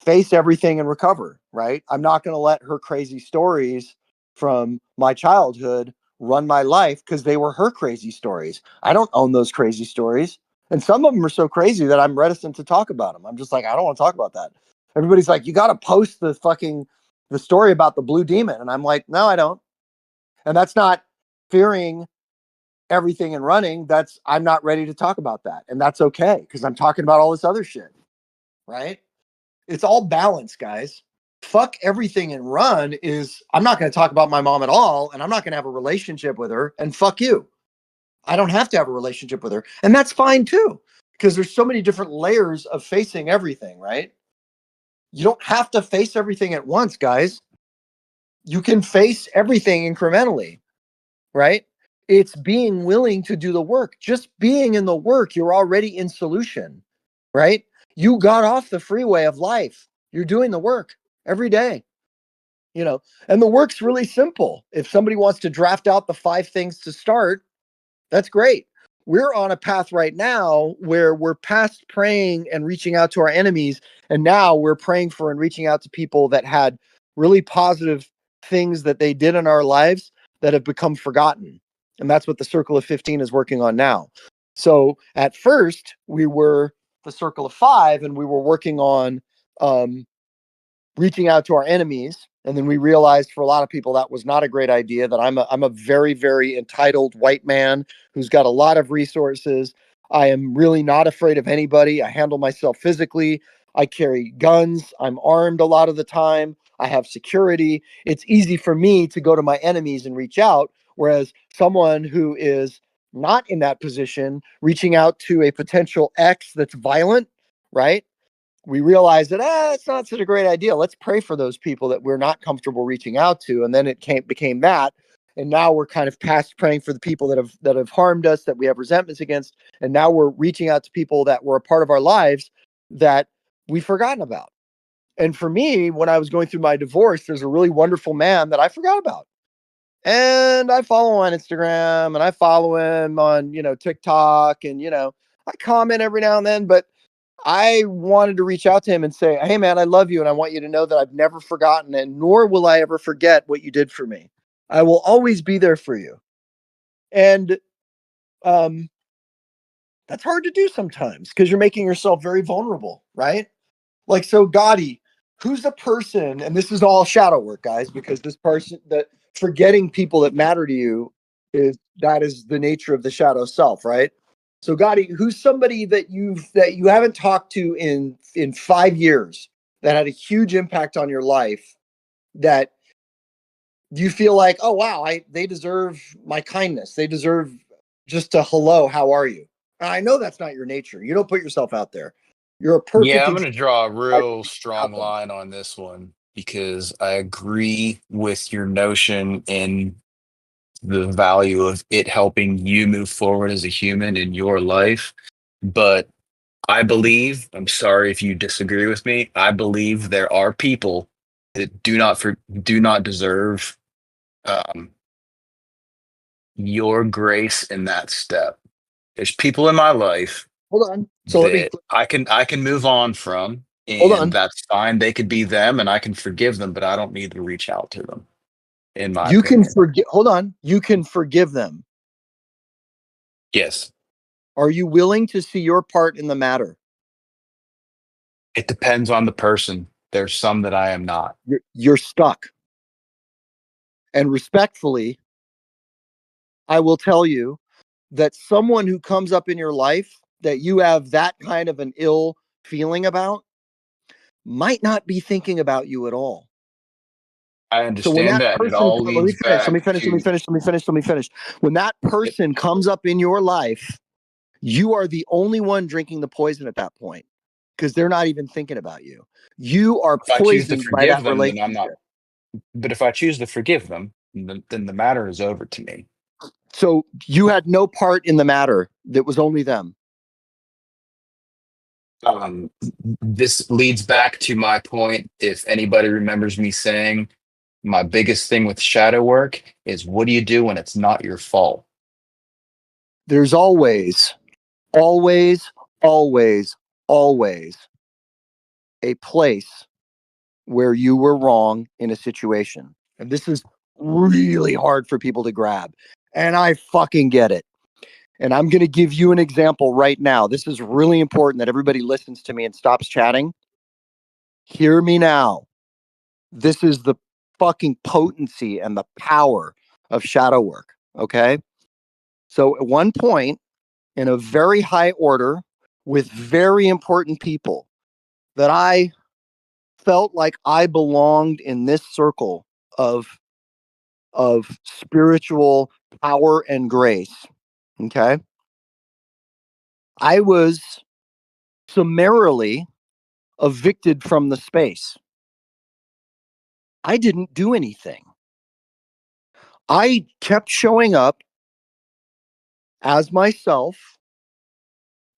face everything and recover, right? I'm not going to let her crazy stories from my childhood run my life, because they were her crazy stories. I don't own those crazy stories. And some of them are so crazy that I'm reticent to talk about them. I'm just like, I don't want to talk about that. Everybody's like, you got to post the story about the blue demon. And I'm like, no, I don't. And that's not fearing everything and running. I'm not ready to talk about that. And that's okay, because I'm talking about all this other shit, right? It's all balance, guys. Fuck everything and run is, I'm not going to talk about my mom at all, and I'm not going to have a relationship with her, and fuck you. I don't have to have a relationship with her. And that's fine too, because there's so many different layers of facing everything, right? You don't have to face everything at once, guys. You can face everything incrementally, right? It's being willing to do the work. Just being in the work, you're already in solution, right? You got off the freeway of life. You're doing the work every day, and the work's really simple. If somebody wants to draft out the 5 things to start, that's great. We're on a path right now where we're past praying and reaching out to our enemies. And now we're praying for and reaching out to people that had really positive things that they did in our lives that have become forgotten. And that's what the Circle of 15 is working on now. So at first, we were the Circle of 5, and we were working on reaching out to our enemies. And then we realized, for a lot of people, that was not a great idea, that I'm a very, very entitled white man who's got a lot of resources. I am really not afraid of anybody. I handle myself physically. I carry guns. I'm armed a lot of the time. I have security. It's easy for me to go to my enemies and reach out. Whereas someone who is not in that position, reaching out to a potential ex that's violent, right? We realized that it's not such a great idea. Let's pray for those people that we're not comfortable reaching out to. And then it became that. And now we're kind of past praying for the people that have harmed us, that we have resentments against. And now we're reaching out to people that were a part of our lives that we've forgotten about. And for me, when I was going through my divorce, there's a really wonderful man that I forgot about. And I follow him on Instagram, and I follow him on, TikTok, and, I comment every now and then, but I wanted to reach out to him and say, hey man, I love you. And I want you to know that I've never forgotten it, nor will I ever forget what you did for me. I will always be there for you. And that's hard to do sometimes, because you're making yourself very vulnerable, right? Like, so Gotti, who's the person, and this is all shadow work, guys, because this person, that forgetting people that matter to you, is the nature of the shadow self, right? So Gotti, who's somebody that you haven't talked to in 5 years, that had a huge impact on your life, that you feel like, oh wow, they deserve my kindness. They deserve just a hello, how are you? And I know that's not your nature. You don't put yourself out there. You're a Yeah, perfect I'm going to draw a real strong example. line on this one, because I agree with your notion in the value of it helping you move forward as a human in your life. But I believe, I'm sorry if you disagree with me, I believe there are people that do not deserve um, your grace in that step. There's people in my life Hold on. So let me that I can move on from, hold and on. that's fine. They could be them, and I can forgive them, but I don't need to reach out to them, in my You can opinion. forgive. Hold on. You can forgive them. Yes, Are you willing to see your part in the matter? it depends on the person. There's some that I am not. You're stuck. And respectfully, I will tell you that someone who comes up in your life that you have that kind of an ill feeling about might not be thinking about you at all. I So when understand that that. It person, all let me leads finish, let me back finish, let me to finish, let me finish, let me finish. When that person comes up in your life, you are the only one drinking the poison at that point because they're not even thinking about you. You are if I choose to poisoned by that forgive them, then I'm not. relationship. But if I choose to forgive them, then the matter is over to me. So you had no part in the matter. That was only them. Um, this leads back to my point. If anybody remembers me saying, my biggest thing with shadow work is what do you do when it's not your fault? There's always, always, always, always a place where you were wrong in a situation. And this is really hard for people to grab. And I fucking get it. And I'm going to give you an example right now. This is really important that everybody listens to me and stops chatting. Hear me now. This is the fucking potency and the power of shadow work. Okay. So at one point, in a very high order with very important people, that I felt like I belonged in this circle of spiritual power and grace. Okay. I was summarily evicted from the space. I didn't do anything. I kept showing up as myself.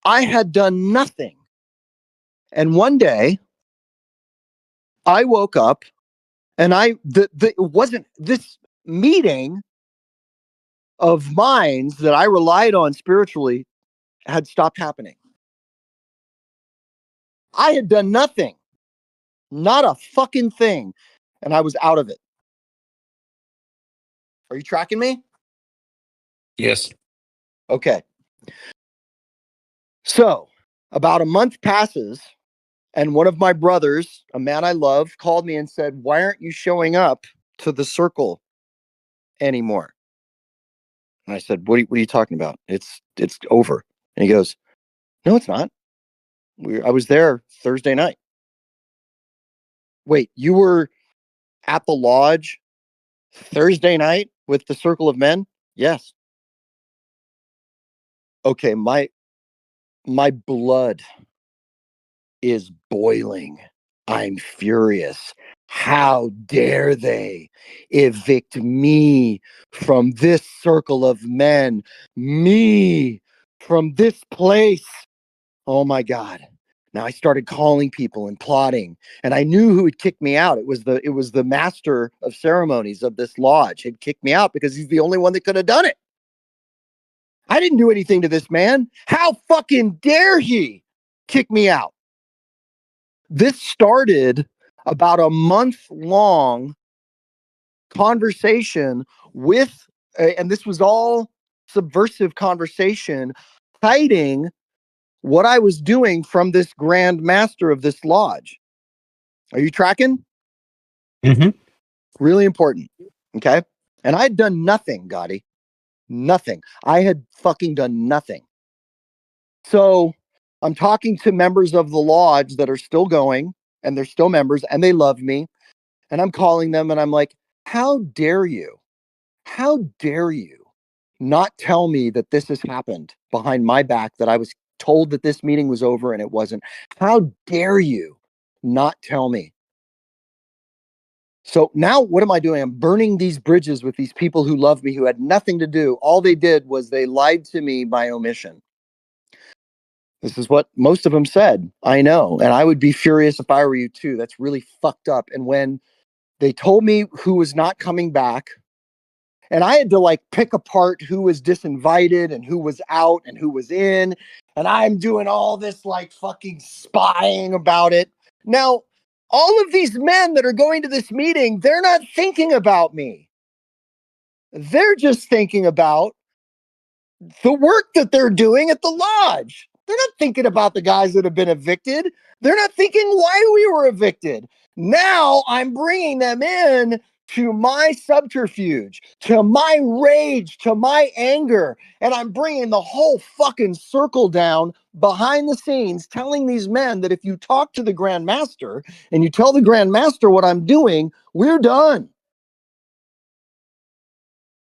I had done nothing. And one day I woke up and it wasn't this meeting of minds that I relied on spiritually had stopped happening. I had done nothing, not a fucking thing. And I was out of it. Are you tracking me? Yes. Okay. So about a month passes, and one of my brothers, a man I love, called me and said, "Why aren't you showing up to the circle anymore?" And I said, what are you talking about? It's over." And he goes, "No, it's not. I was there Thursday night." "Wait, you were at the lodge Thursday night with the circle of men?" "Yes." Okay, my blood is boiling. I'm furious. How dare they evict me from this circle of men, me from this place? Oh my God. Now I started calling people and plotting, and I knew who had kicked me out. It was the master of ceremonies of this lodge had kicked me out because he's the only one that could have done it. I didn't do anything to this man. How fucking dare he kick me out? This started about a month-long conversation with, and this was all subversive conversation, hiding what I was doing from this grand master of this lodge. Are you tracking? Mm-hmm. Really important. Okay. And I had done nothing, Gotti. Nothing. I had fucking done nothing. So I'm talking to members of the lodge that are still going, and they're still members and they love me. And I'm calling them and I'm like, how dare you? How dare you not tell me that this has happened behind my back, that I was told that this meeting was over and it wasn't? How dare you not tell me? So now what am I doing? I'm burning these bridges with these people who love me, who had nothing to do. All they did was they lied to me by omission. This is what most of them said. I know. And I would be furious if I were you too. That's really fucked up. And when they told me who was not coming back, and I had to like pick apart who was disinvited and who was out and who was in. And I'm doing all this like fucking spying about it. Now, all of these men that are going to this meeting, they're not thinking about me. They're just thinking about the work that they're doing at the lodge. They're not thinking about the guys that have been evicted. They're not thinking why we were evicted. Now I'm bringing them in to my subterfuge, to my rage, to my anger. And I'm bringing the whole fucking circle down behind the scenes, telling these men that if you talk to the Grand Master and you tell the Grand Master what I'm doing, we're done.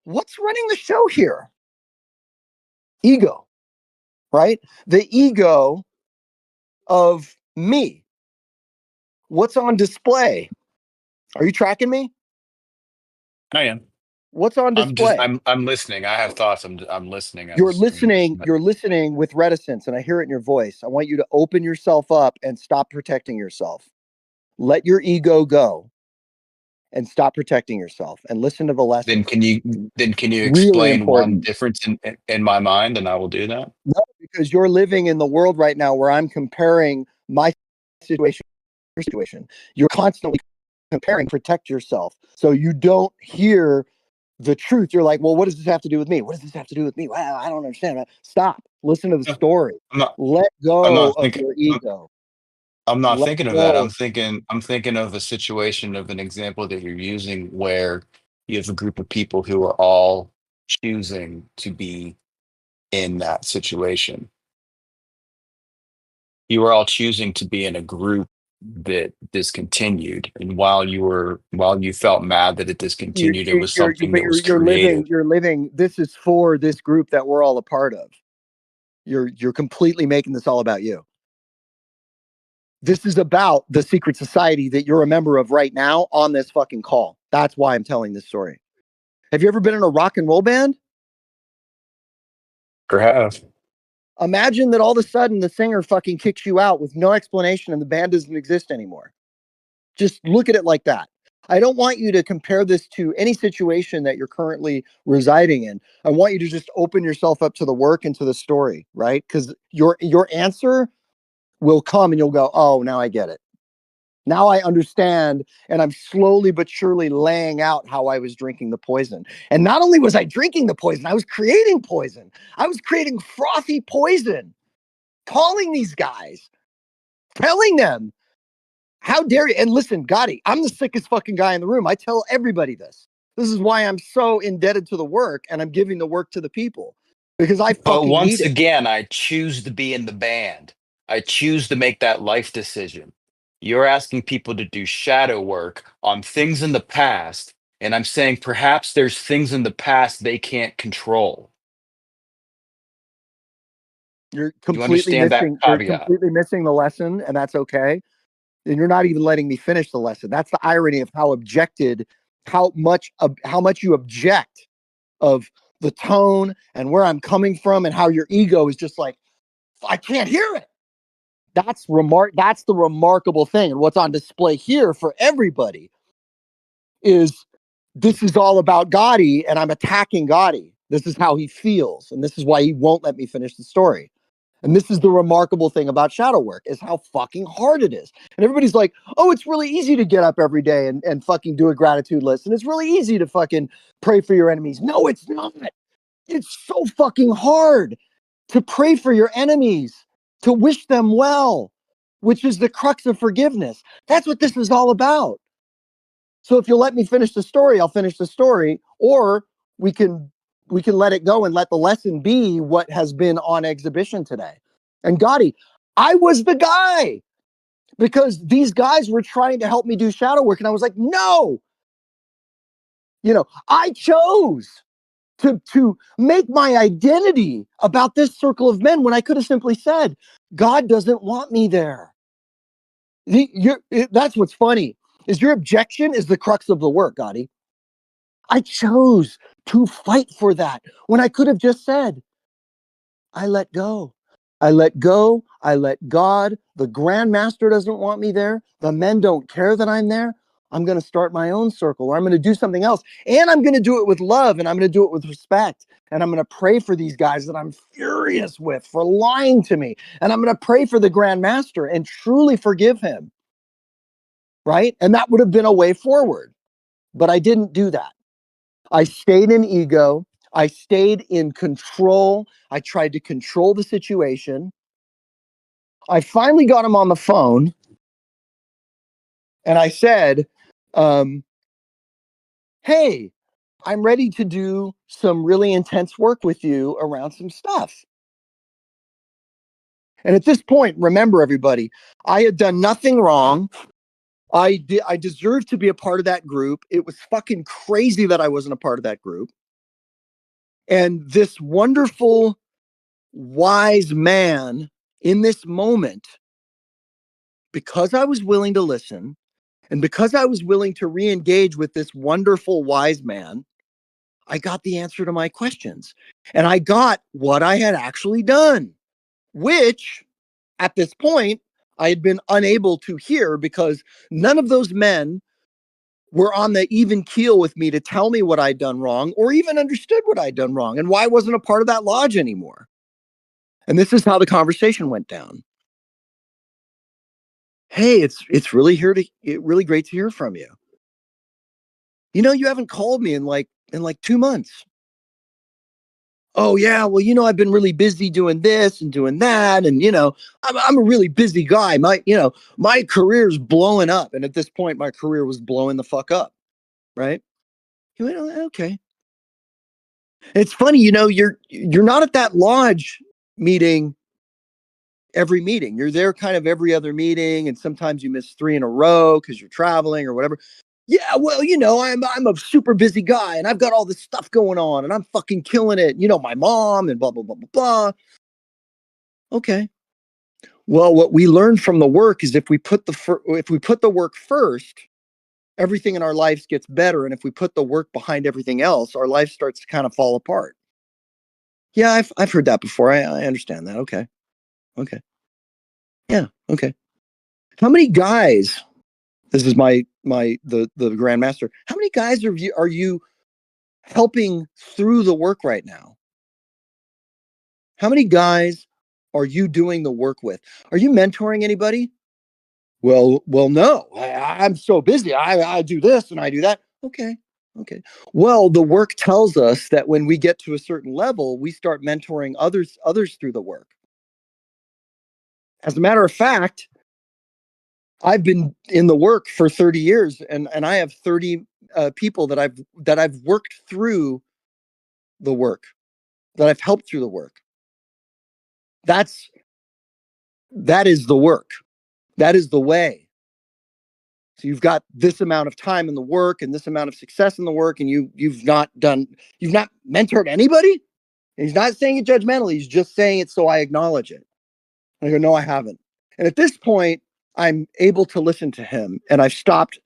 What's running the show here? Ego, right? The ego of me. What's on display? Are you tracking me? I am. What's on display? I'm listening. I have thoughts. I'm listening. You're listening with reticence, and I hear it in your voice. I want you to open yourself up and stop protecting yourself. Let your ego go and stop protecting yourself and listen to the lesson. Then can you Really explain one important. difference in my mind, and I will do that? No, because you're living in the world right now where I'm comparing my situation to your situation. You're constantly comparing. Protect yourself so you don't hear the truth. You're like, well, what does this have to do with me? What does this have to do with me? Well, I don't understand. Stop. Listen to the story. Let I'm go not of thinking. your ego. I'm not Let thinking of that. go. I'm thinking of a situation of an example that you're using where you have a group of people who are all choosing to be in that situation. You were all choosing to be in a group that discontinued, and while you felt mad that it discontinued, it was something that was created. You're living. This is for this group that we're all a part of. You're completely making this all about you. This is about the secret society that you're a member of right now on this fucking call. That's why I'm telling this story. Have you ever been in a rock and roll band? Perhaps. Imagine that all of a sudden the singer fucking kicks you out with no explanation and the band doesn't exist anymore. Just look at it like that. I don't want you to compare this to any situation that you're currently residing in. I want you to just open yourself up to the work and to the story, right? Because your answer will come and you'll go, oh, now I get it. Now I understand, and I'm slowly but surely laying out how I was drinking the poison. And not only was I drinking the poison, I was creating poison. I was creating frothy poison, calling these guys, telling them, how dare you? And listen, Gotti, I'm the sickest fucking guy in the room. I tell everybody this. This is why I'm so indebted to the work, and I'm giving the work to the people because I But fucking need once it. again, I choose to be in the band. I choose to make that life decision. You're asking people to do shadow work on things in the past, and I'm saying perhaps there's things in the past they can't control. You're You completely understand that missing. You're caveat? completely missing the lesson, and that's okay. And you're not even letting me finish the lesson. That's the irony of how objected, how much you object of the tone and where I'm coming from, and how your ego is just like, I can't hear it. That's the remarkable thing. And what's on display here for everybody is this is all about Gotti, and I'm attacking Gotti. This is how he feels, and this is why he won't let me finish the story. And this is the remarkable thing about shadow work is how fucking hard it is. And everybody's like, oh, it's really easy to get up every day and fucking do a gratitude list. And it's really easy to fucking pray for your enemies. No, it's not. It's so fucking hard to pray for your enemies, to wish them well, which is the crux of forgiveness. That's what this is all about. So if you'll let me finish the story, I'll finish the story, or we can let it go and let the lesson be what has been on exhibition today. And Gotti, I was the guy because these guys were trying to help me do shadow work. And I was like, no, I chose to make my identity about this circle of men when I could have simply said, God doesn't want me there. That's what's funny is your objection is the crux of the work, Gotti. I chose to fight for that when I could have just said, I let go. I let go. I let God. The Grand Master doesn't want me there. The men don't care that I'm there. I'm going to start my own circle, or I'm going to do something else. And I'm going to do it with love, and I'm going to do it with respect. And I'm going to pray for these guys that I'm furious with for lying to me. And I'm going to pray for the Grand Master and truly forgive him. Right? And that would have been a way forward. But I didn't do that. I stayed in ego. I stayed in control. I tried to control the situation. I finally got him on the phone and I said, hey, I'm ready to do some really intense work with you around some stuff. And at this point, remember everybody, I had done nothing wrong. I deserved to be a part of that group. It was fucking crazy that I wasn't a part of that group. And this wonderful, wise man in this moment, because I was willing to listen and because I was willing to re-engage with this wonderful, wise man, I got the answer to my questions. And I got what I had actually done, which at this point, I had been unable to hear because none of those men were on the even keel with me to tell me what I'd done wrong or even understood what I'd done wrong and why I wasn't a part of that lodge anymore. And this is how the conversation went down. Hey, it's really really great to hear from you. You know, you haven't called me in like 2 months. Oh yeah, well, you know, I've been really busy doing this and doing that, and you know, I'm a really busy guy. My career's blowing up, and at this point, my career was blowing the fuck up, right? You went, "Oh, okay." It's funny, you know, you're not at that lodge meeting every meeting. You're there kind of every other meeting, and sometimes you miss 3 in a row because you're traveling or whatever. Yeah, well, you know, I'm a super busy guy and I've got all this stuff going on and I'm fucking killing it. You know, my mom and blah blah blah blah blah. Okay. Well, what we learned from the work is if we put the work first, everything in our lives gets better, and if we put the work behind everything else, our life starts to kind of fall apart. Yeah, I've heard that before. I understand that. Okay. Okay. Yeah. Okay. How many guys? This is the grandmaster. How many guys are you helping through the work right now? How many guys are you doing the work with? Are you mentoring anybody? Well, no. I'm so busy. I do this and I do that. Okay. Okay. Well, the work tells us that when we get to a certain level, we start mentoring others through the work. As a matter of fact, I've been in the work for 30 years and I have 30 people that I've worked through the work, that I've helped through the work. That is the work. That is the way. So you've got this amount of time in the work and this amount of success in the work, and you've not mentored anybody. And he's not saying it judgmentally. He's just saying it so I acknowledge it. And I go, no, I haven't. And at this point, I'm able to listen to him, and I've stopped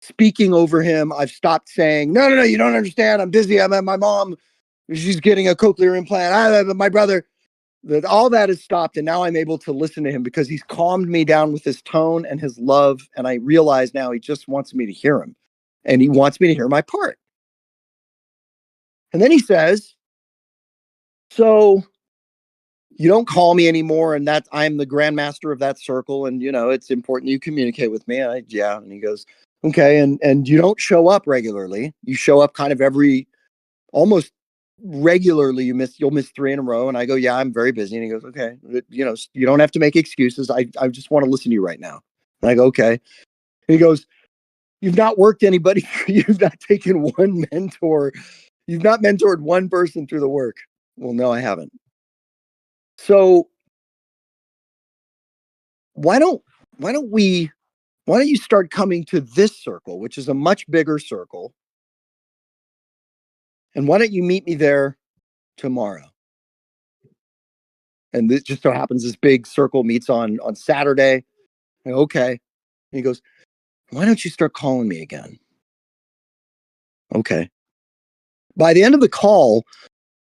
speaking over him. I've stopped saying, no, you don't understand. I'm busy. I'm at my mom. She's getting a cochlear implant. My brother. All that has stopped, and now I'm able to listen to him because he's calmed me down with his tone and his love, and I realize now he just wants me to hear him, and he wants me to hear my part. And then he says, so you don't call me anymore, and that I'm the grandmaster of that circle, and you know it's important you communicate with me. Yeah. And he goes, okay, and you don't show up regularly. You show up kind of almost regularly. You'll miss 3 in a row, and I go, yeah, I'm very busy. And he goes, okay, you know, you don't have to make excuses. I just want to listen to you right now. And I go, okay. And he goes, you've not worked anybody. You've not taken one mentor. You've not mentored one person through the work. Well, no, I haven't. So why don't you start coming to this circle, which is a much bigger circle, and why don't you meet me there tomorrow? And this just so happens this big circle meets on Saturday. I go, okay. And he goes, why don't you start calling me again? Okay. By the end of the call,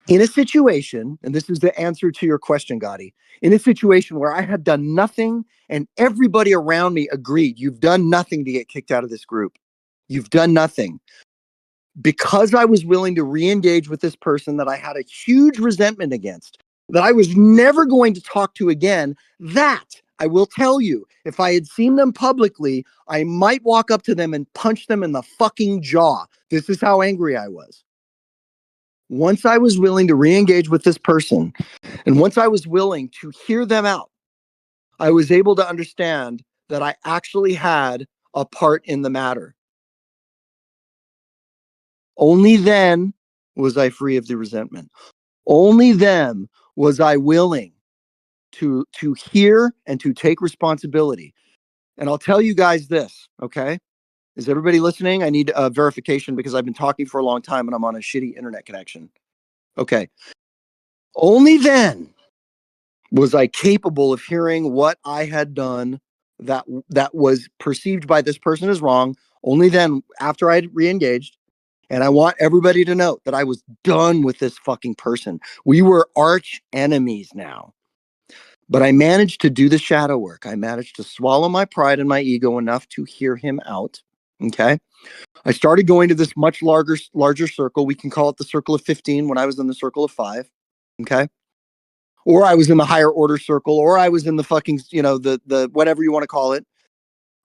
in a situation, and this is the answer to your question, Gotti, in a situation where I had done nothing and everybody around me agreed, you've done nothing to get kicked out of this group. You've done nothing. Because I was willing to re-engage with this person that I had a huge resentment against, that I was never going to talk to again, that I will tell you, if I had seen them publicly, I might walk up to them and punch them in the fucking jaw. This is how angry I was. Once I was willing to re-engage with this person, and once I was willing to hear them out, I was able to understand that I actually had a part in the matter. Only then was I free of the resentment. Only then was I willing to hear and to take responsibility. And I'll tell you guys this, okay? Is everybody listening? I need verification because I've been talking for a long time and I'm on a shitty internet connection. Okay. Only then was I capable of hearing what I had done that was perceived by this person as wrong. Only then, after I'd re-engaged. And I want everybody to know that I was done with this fucking person. We were arch enemies now. But I managed to do the shadow work. I managed to swallow my pride and my ego enough to hear him out. Okay. I started going to this much larger circle. We can call it the circle of 15 when I was in the circle of 5. Okay. Or I was in the higher order circle, or I was in the fucking, the whatever you want to call it.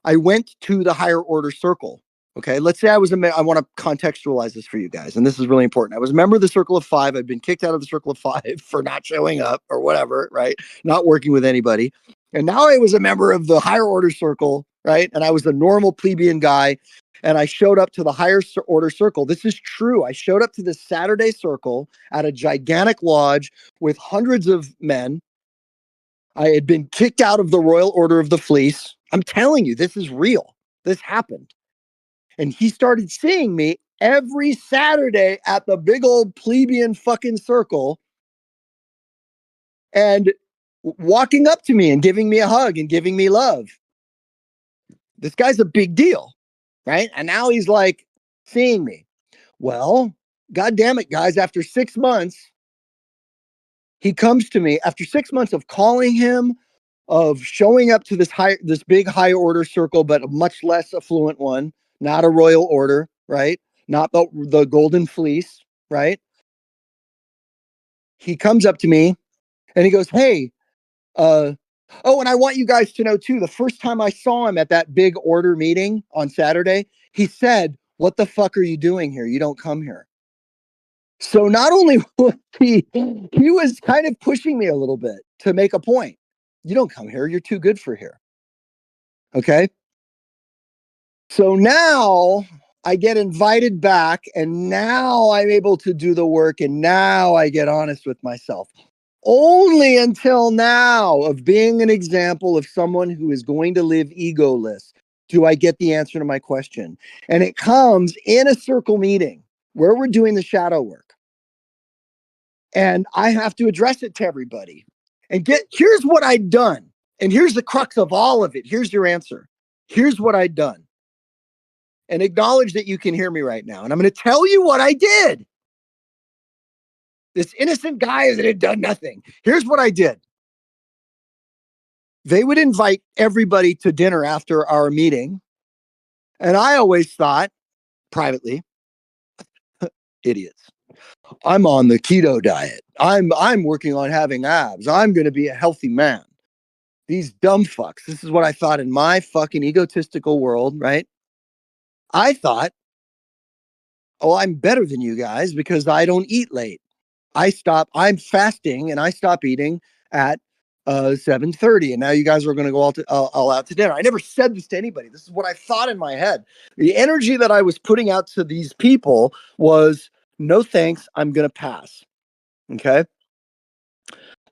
I went to the higher order circle. Okay. Let's say I want to contextualize this for you guys. And this is really important. I was a member of the circle of 5. I'd been kicked out of the circle of 5 for not showing up or whatever, right? Not working with anybody. And now I was a member of the higher order circle, right? And I was a normal plebeian guy. And I showed up to the higher order circle. This is true. I showed up to this Saturday circle at a gigantic lodge with hundreds of men. I had been kicked out of the Royal Order of the Fleece. I'm telling you, this is real. This happened. And he started seeing me every Saturday at the big old plebeian fucking circle and walking up to me and giving me a hug and giving me love. This guy's a big deal, right? And now he's like seeing me. Well, God damn it, guys, after 6 months, he comes to me after 6 months of calling him, of showing up to this big high order circle, but a much less affluent one, not a royal order, right? Not the golden fleece, right? He comes up to me and he goes, hey, and I want you guys to know too, the first time I saw him at that big order meeting on Saturday, he said, what the fuck are you doing here? You don't come here. So not only was he was kind of pushing me a little bit to make a point. You don't come here. You're too good for here. Okay. So now I get invited back and now I'm able to do the work and now I get honest with myself. Only until now of being an example of someone who is going to live egoless do I get the answer to my question. And it comes in a circle meeting where we're doing the shadow work. And I have to address it to everybody. And here's what I'd done. And here's the crux of all of it. Here's your answer. Here's what I'd done. And acknowledge that you can hear me right now. And I'm going to tell you what I did. This innocent guy that had done nothing. Here's what I did. They would invite everybody to dinner after our meeting. And I always thought, privately, idiots. I'm on the keto diet. I'm working on having abs. I'm going to be a healthy man. These dumb fucks. This is what I thought in my fucking egotistical world, right? I thought, oh, I'm better than you guys because I don't eat late. I'm fasting and I stop eating at 7:30. And now you guys are going to go all out to dinner. I never said this to anybody. This is what I thought in my head. The energy that I was putting out to these people was, no thanks, I'm going to pass. Okay.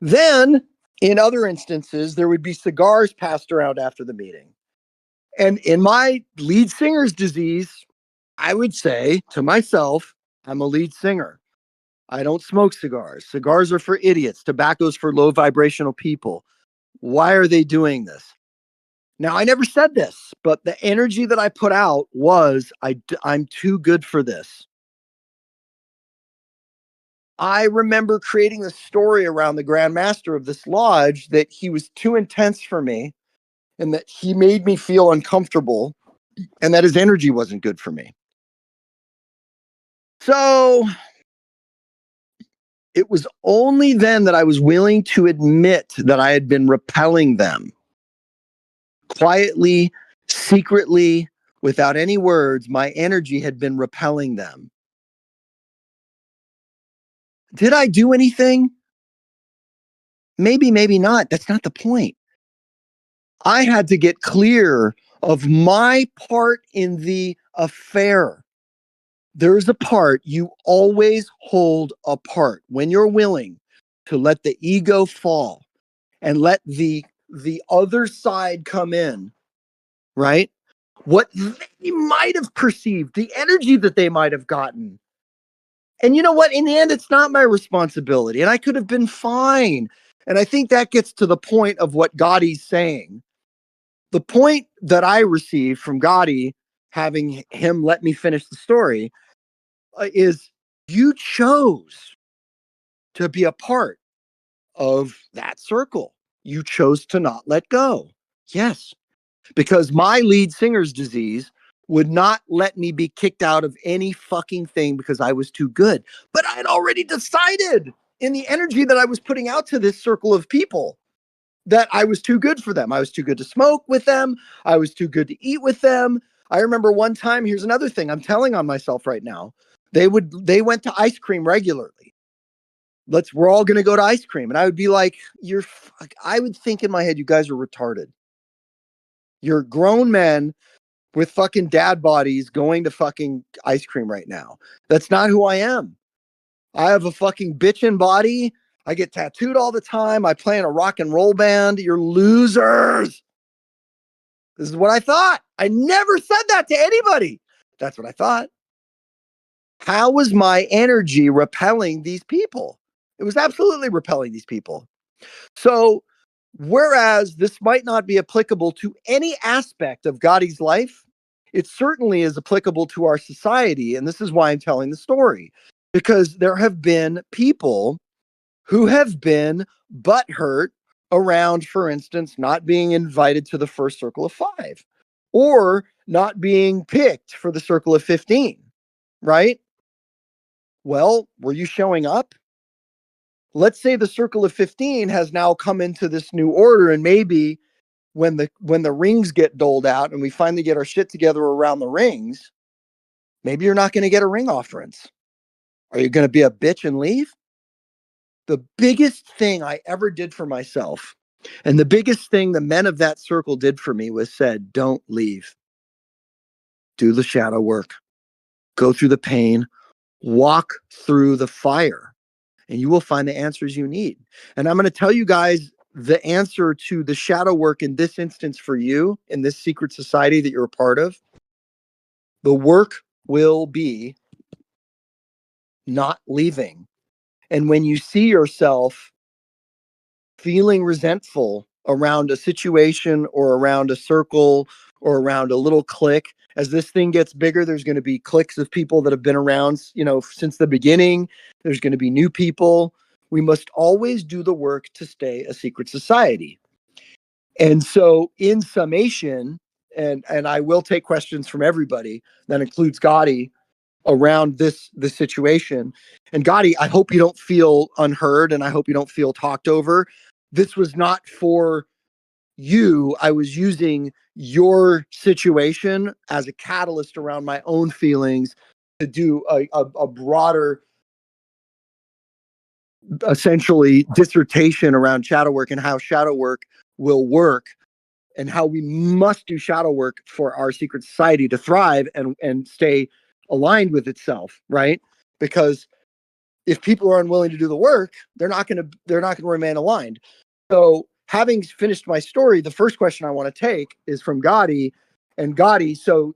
Then in other instances, there would be cigars passed around after the meeting. And in my lead singer's disease, I would say to myself, I'm a lead singer. I don't smoke cigars. Cigars are for idiots. Tobacco's for low vibrational people. Why are they doing this? Now, I never said this, but the energy that I put out was, I'm too good for this. I remember creating the story around the Grand Master of this lodge that he was too intense for me and that he made me feel uncomfortable and that his energy wasn't good for me. So it was only then that I was willing to admit that I had been repelling them. Quietly, secretly, without any words, my energy had been repelling them. Did I do anything? Maybe, maybe not. That's not the point. I had to get clear of my part in the affair. There's a part you always hold apart when you're willing to let the ego fall and let the other side come in, right? What they might have perceived, the energy that they might have gotten. And you know what? In the end, it's not my responsibility. And I could have been fine. And I think that gets to the point of what Gotti's saying. The point that I received from Gotti, having him let me finish the story, is you chose to be a part of that circle. You chose to not let go. Yes, because my lead singer's disease would not let me be kicked out of any fucking thing because I was too good. But I had already decided in the energy that I was putting out to this circle of people that I was too good for them. I was too good to smoke with them. I was too good to eat with them. I remember one time, here's another thing I'm telling on myself right now. They went to ice cream regularly. We're all going to go to ice cream. And I would be like, I would think in my head, you guys are retarded. You're grown men with fucking dad bodies going to fucking ice cream right now. That's not who I am. I have a fucking bitchin' body. I get tattooed all the time. I play in a rock and roll band. You're losers. This is what I thought. I never said that to anybody. That's what I thought. How was my energy repelling these people? It was absolutely repelling these people. So, whereas this might not be applicable to any aspect of Gotti's life, it certainly is applicable to our society. And this is why I'm telling the story, because there have been people who have been butthurt around, for instance, not being invited to the first circle of 5 or not being picked for the circle of 15, right? Well, were you showing up? Let's say the circle of 15 has now come into this new order, and maybe when the rings get doled out and we finally get our shit together around the rings, maybe you're not going to get a ring offerance. Are you going to be a bitch and leave? The biggest thing I ever did for myself, and the biggest thing the men of that circle did for me, was said, don't leave. Do the shadow work. Go through the pain. Walk through the fire. And you will find the answers you need. And I'm going to tell you guys the answer to the shadow work in this instance for you, in this secret society that you're a part of. The work will be not leaving. And when you see yourself feeling resentful around a situation or around a circle or around a little clique, as this thing gets bigger, there's going to be cliques of people that have been around, since the beginning. There's going to be new people. We must always do the work to stay a secret society. And so in summation, and I will take questions from everybody, that includes Gotti, around this situation. And Gotti, I hope you don't feel unheard, and I hope you don't feel talked over. This was not for you. I was using your situation as a catalyst around my own feelings to do a broader, essentially, dissertation around shadow work and how shadow work will work and how we must do shadow work for our secret society to thrive and stay aligned with itself, right? Because if people are unwilling to do the work, they're not going to remain aligned. So, having finished my story, the first question I want to take is from Gotti. And Gotti, so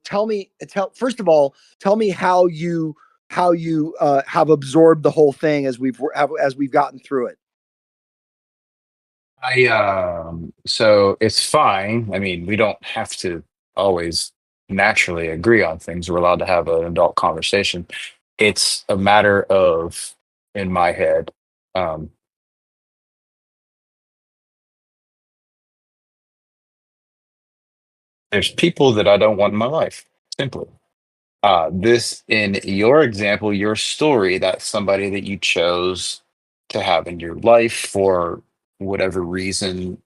first of all, tell me how you have absorbed the whole thing as we've gotten through it. So it's fine. I mean, we don't have to always naturally agree on things. We're allowed to have an adult conversation. It's a matter of, in my head, there's people that I don't want in my life, simply. This, in your example, your story, that's somebody that you chose to have in your life for whatever reason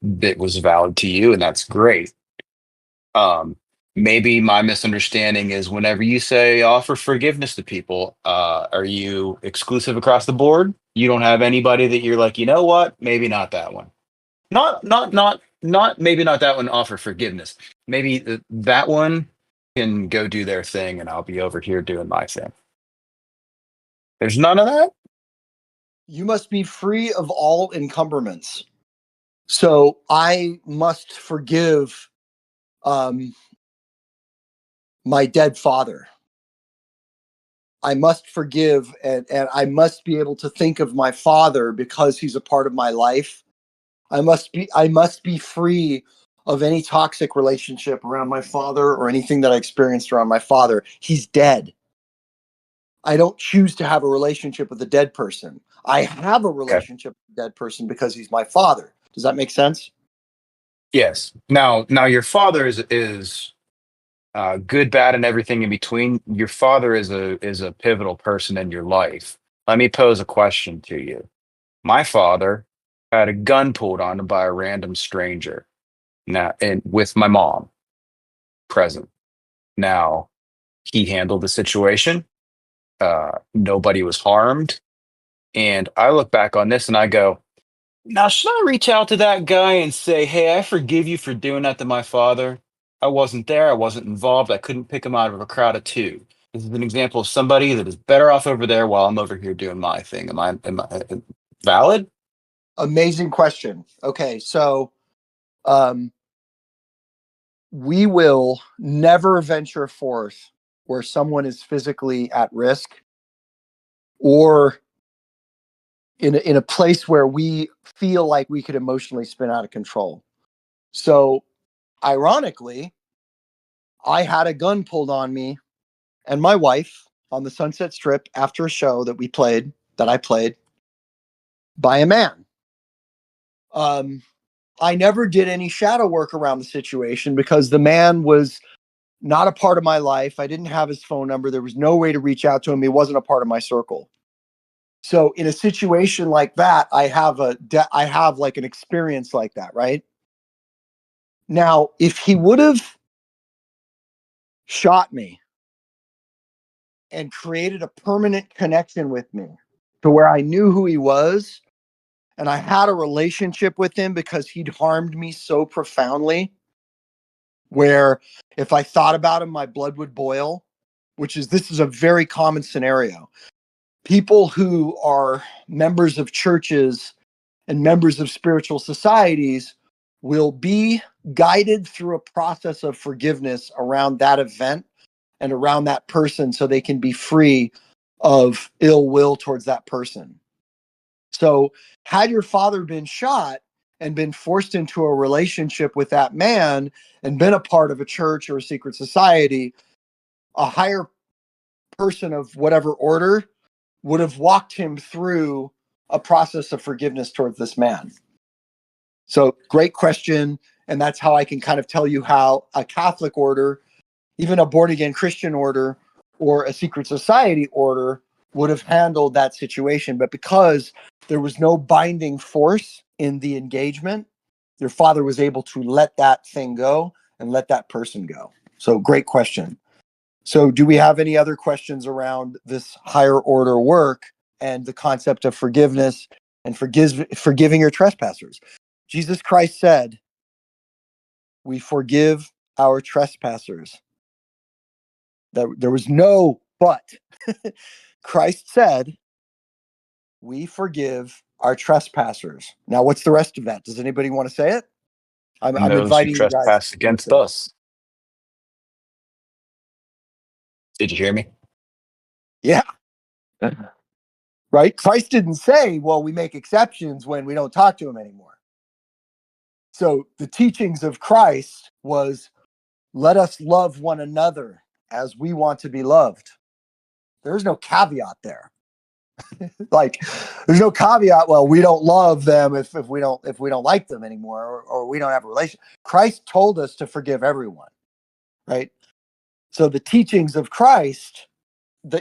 that was valid to you, and that's great. Um, Maybe my misunderstanding is whenever you say offer forgiveness to people, are you exclusive across the board? You don't have anybody that you're like, you know what? Maybe not that one. Not maybe not that one offer forgiveness. Maybe that one can go do their thing, and I'll be over here doing my thing. There's none of that. You must be free of all encumbrance. So I must forgive my dead father. I must forgive, and I must be able to think of my father because he's a part of my life. I must be free of any toxic relationship around my father or anything that I experienced around my father. He's dead. I don't choose to have a relationship with a dead person. I have a Okay. relationship with a dead person because he's my father. Does that make sense? Yes. Now your father is good, bad, and everything in between. Your father is a pivotal person in your life. Let me pose a question to you. My father had a gun pulled on him by a random stranger. Now, and with my mom present. Now, he handled the situation. Nobody was harmed. And I look back on this and I go, now, should I reach out to that guy and say, hey, I forgive you for doing that to my father? I wasn't there. I wasn't involved. I couldn't pick him out of a crowd of two. This is an example of somebody that is better off over there while I'm over here doing my thing. Am I valid? Amazing question. Okay, so um, we will never venture forth where someone is physically at risk or in a place where we feel like we could emotionally spin out of control. So, ironically, I had a gun pulled on me and my wife on the Sunset Strip after a show that I played by a man. I never did any shadow work around the situation because the man was not a part of my life. I didn't have his phone number. There was no way to reach out to him. He wasn't a part of my circle. So in a situation like that, I have like an experience like that, right? Now, if he would have shot me and created a permanent connection with me to where I knew who he was and I had a relationship with him because he'd harmed me so profoundly, where if I thought about him, my blood would boil, this is a very common scenario. People who are members of churches and members of spiritual societies will be guided through a process of forgiveness around that event and around that person so they can be free of ill will towards that person. So, had your father been shot and been forced into a relationship with that man and been a part of a church or a secret society, a higher person of whatever order would have walked him through a process of forgiveness towards this man. So, great question. And that's how I can kind of tell you how a Catholic order, even a born again Christian order, or a secret society order would have handled that situation. But because there was no binding force in the engagement, your father was able to let that thing go and let that person go. So, great question. So, do we have any other questions around this higher order work and the concept of forgiveness and forgiving your trespassers? Jesus Christ said, we forgive our trespassers. There was no but. Christ said, we forgive our trespassers. Now, what's the rest of that? Does anybody want to say it? I'm And those who inviting you guys. trespass against us. Did you hear me? Yeah. Right? Christ didn't say, well, we make exceptions when we don't talk to him anymore. So the teachings of Christ was, let us love one another as we want to be loved. There's no caveat there. Like, there's no caveat, well, we don't love them if we don't like them anymore, or we don't have a relationship. Christ told us to forgive everyone, right? So the teachings of Christ,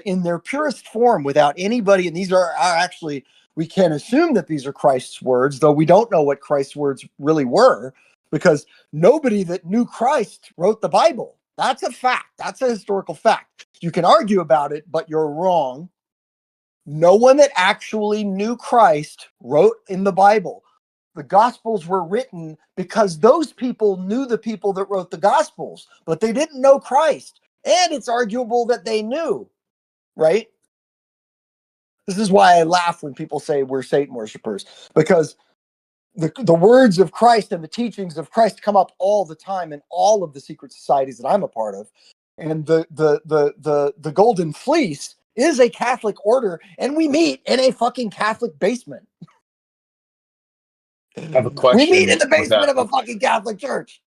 in their purest form, without anybody, and these are actually, we can assume that these are Christ's words, though we don't know what Christ's words really were, because nobody that knew Christ wrote the Bible. That's a fact. That's a historical fact. You can argue about it, but you're wrong. No one that actually knew Christ wrote in the Bible. the Gospels were written because those people knew the people that wrote the Gospels, but they didn't know Christ. And it's arguable that they knew, right? This is why I laugh when people say we're Satan worshipers, because the words of Christ and the teachings of Christ come up all the time in all of the secret societies that I'm a part of. And the Golden Fleece is a Catholic order, and we meet in a fucking Catholic basement. I have a question. We meet in the basement of a fucking Catholic church.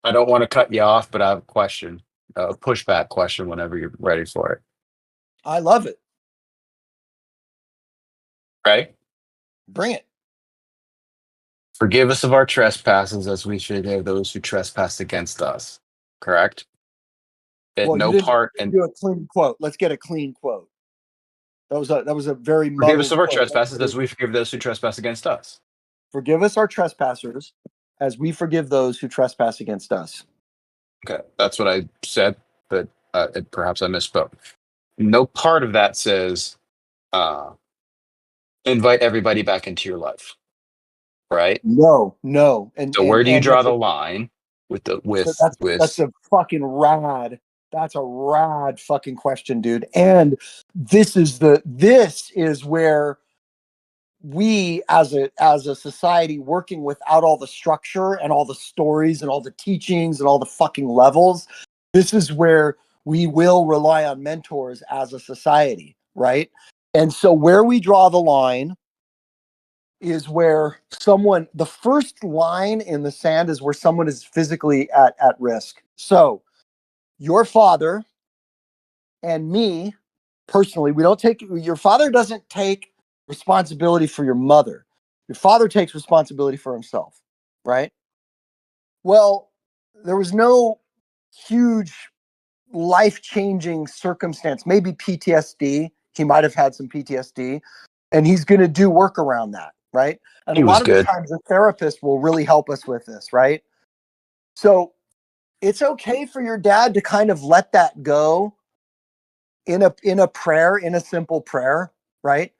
I don't want to cut you off, but I have a question, a pushback question whenever you're ready for it. I love it. Right? Bring it. Forgive us of our trespasses as we forgive those who trespass against us. Correct? At Well, no you didn't part and do a clean quote. Let's get a clean quote. That was a very forgive us muddled of our quote. trespasses as we forgive those who trespass against us. Forgive us our trespassers as we forgive those who trespass against us. Okay, that's what I said, but perhaps I misspoke. No part of that says invite everybody back into your life, right? No. So where do you draw that's the line with the that's a fucking rad. That's a rad fucking question, dude. And this is where we as a society working without all the structure and all the stories and all the teachings and all the fucking levels, this is where we will rely on mentors as a society, right? And so where we draw the line is where the first line in the sand is where someone is physically at risk. So your father and me personally, your father doesn't take responsibility for your mother. Your father takes responsibility for himself, right? Well, there was no huge life-changing circumstance, maybe PTSD. He might have had some PTSD, and he's going to do work around that, right? And He a was lot of the good. times, a therapist will really help us with this, right? So it's okay for your dad to kind of let that go in a prayer, in a simple prayer, right?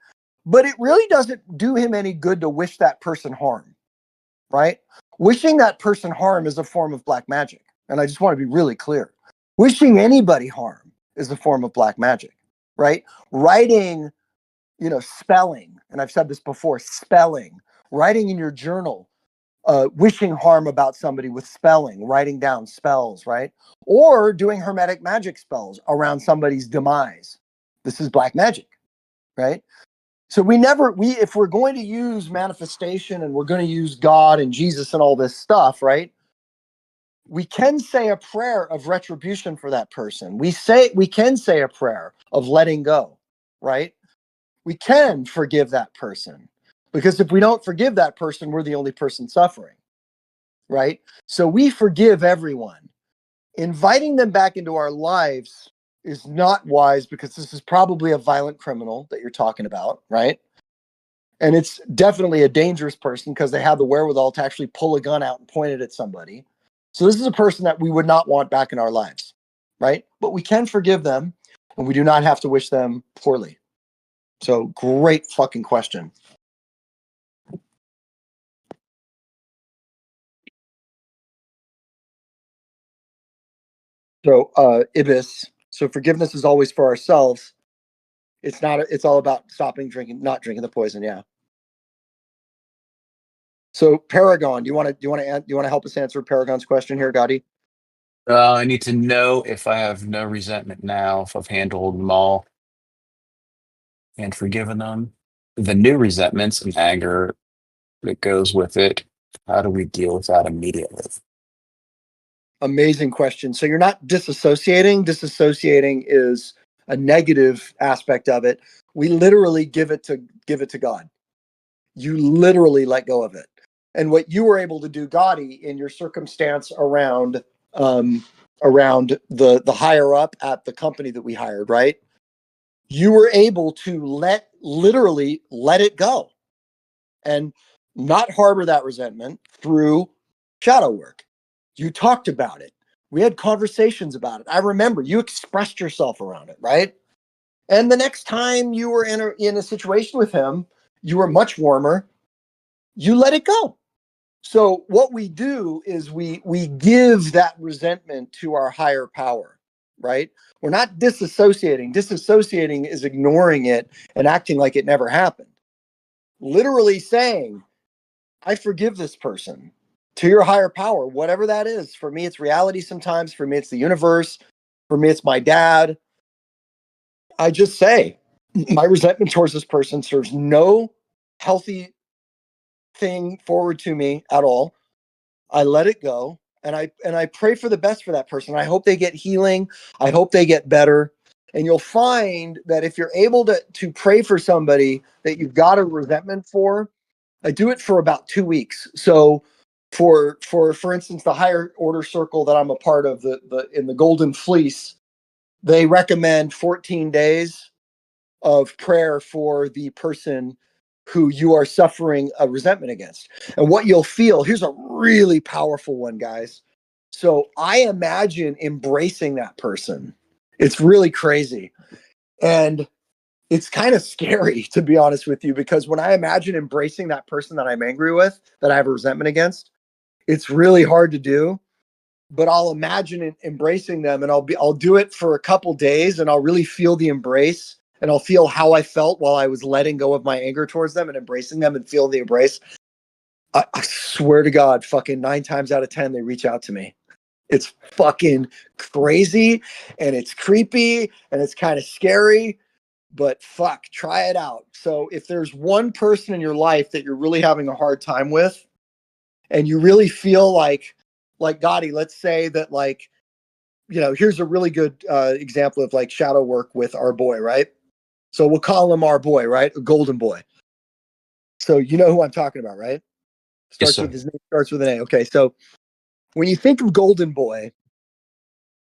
But it really doesn't do him any good to wish that person harm, right? Wishing that person harm is a form of black magic. And I just want to be really clear. Wishing anybody harm is a form of black magic, right? Writing, spelling, and I've said this before, spelling, writing in your journal, wishing harm about somebody with spelling, writing down spells, right? Or doing hermetic magic spells around somebody's demise. This is black magic, right? So if we're going to use manifestation and we're going to use God and Jesus and all this stuff, right? We can say a prayer of retribution for that person. We can say a prayer of letting go, right? We can forgive that person, because if we don't forgive that person, we're the only person suffering, right? So we forgive everyone. Inviting them back into our lives is not wise, because this is probably a violent criminal that you're talking about, right? And it's definitely a dangerous person because they have the wherewithal to actually pull a gun out and point it at somebody. So this is a person that we would not want back in our lives, right? But we can forgive them, and we do not have to wish them poorly. So great fucking question. So Ibis, so forgiveness is always for ourselves. It's all about not drinking the poison. Yeah. So Paragon, do you want to help us answer Paragon's question here, Gotti? I need to know if I have no resentment now, if I've handled them all and forgiven them. The new resentments and anger that goes with it, how do we deal with that immediately? Amazing question. So you're not disassociating. Disassociating is a negative aspect of it. We literally give it to God. You literally let go of it. And what you were able to do, Gotti, in your circumstance around the higher up at the company that we hired, right? You were able to literally let it go and not harbor that resentment through shadow work. You talked about it. We had conversations about it. I remember you expressed yourself around it, right? And the next time you were in a situation with him, you were much warmer. you let it go. So what we do is we give that resentment to our higher power, right? We're not disassociating. Disassociating is ignoring it and acting like it never happened. Literally saying, I forgive this person to your higher power, whatever that is. For me, it's reality sometimes. For me, it's the universe. For me, it's my dad. I just say, my resentment towards this person serves no healthy thing forward to me at all. I let it go, and I pray for the best for that person. I hope they get healing. I hope they get better. And you'll find that if you're able to pray for somebody that you've got a resentment for, I do it for about 2 weeks. So for instance, the higher order circle that I'm a part of, the in the Golden Fleece, they recommend 14 days of prayer for the person who you are suffering a resentment against. And what you'll feel, here's a really powerful one, guys. So I imagine embracing that person. It's really crazy. And it's kind of scary, to be honest with you, because when I imagine embracing that person that I'm angry with, that I have a resentment against, it's really hard to do. But I'll imagine embracing them, and I'll do it for a couple days, and I'll really feel the embrace, and I'll feel how I felt while I was letting go of my anger towards them and embracing them and feel the embrace. I swear to God, fucking 9 times out of 10, they reach out to me. It's fucking crazy, and it's creepy, and it's kind of scary, but fuck, try it out. So if there's one person in your life that you're really having a hard time with, and you really feel like Gotti, let's say that, like, you know, here's a really good example of like shadow work with our boy, right? So we'll call him our boy, right? A golden boy. So you know who I'm talking about, right? Yes, Starts with sir. his name, starts with an A. Okay, so when you think of golden boy,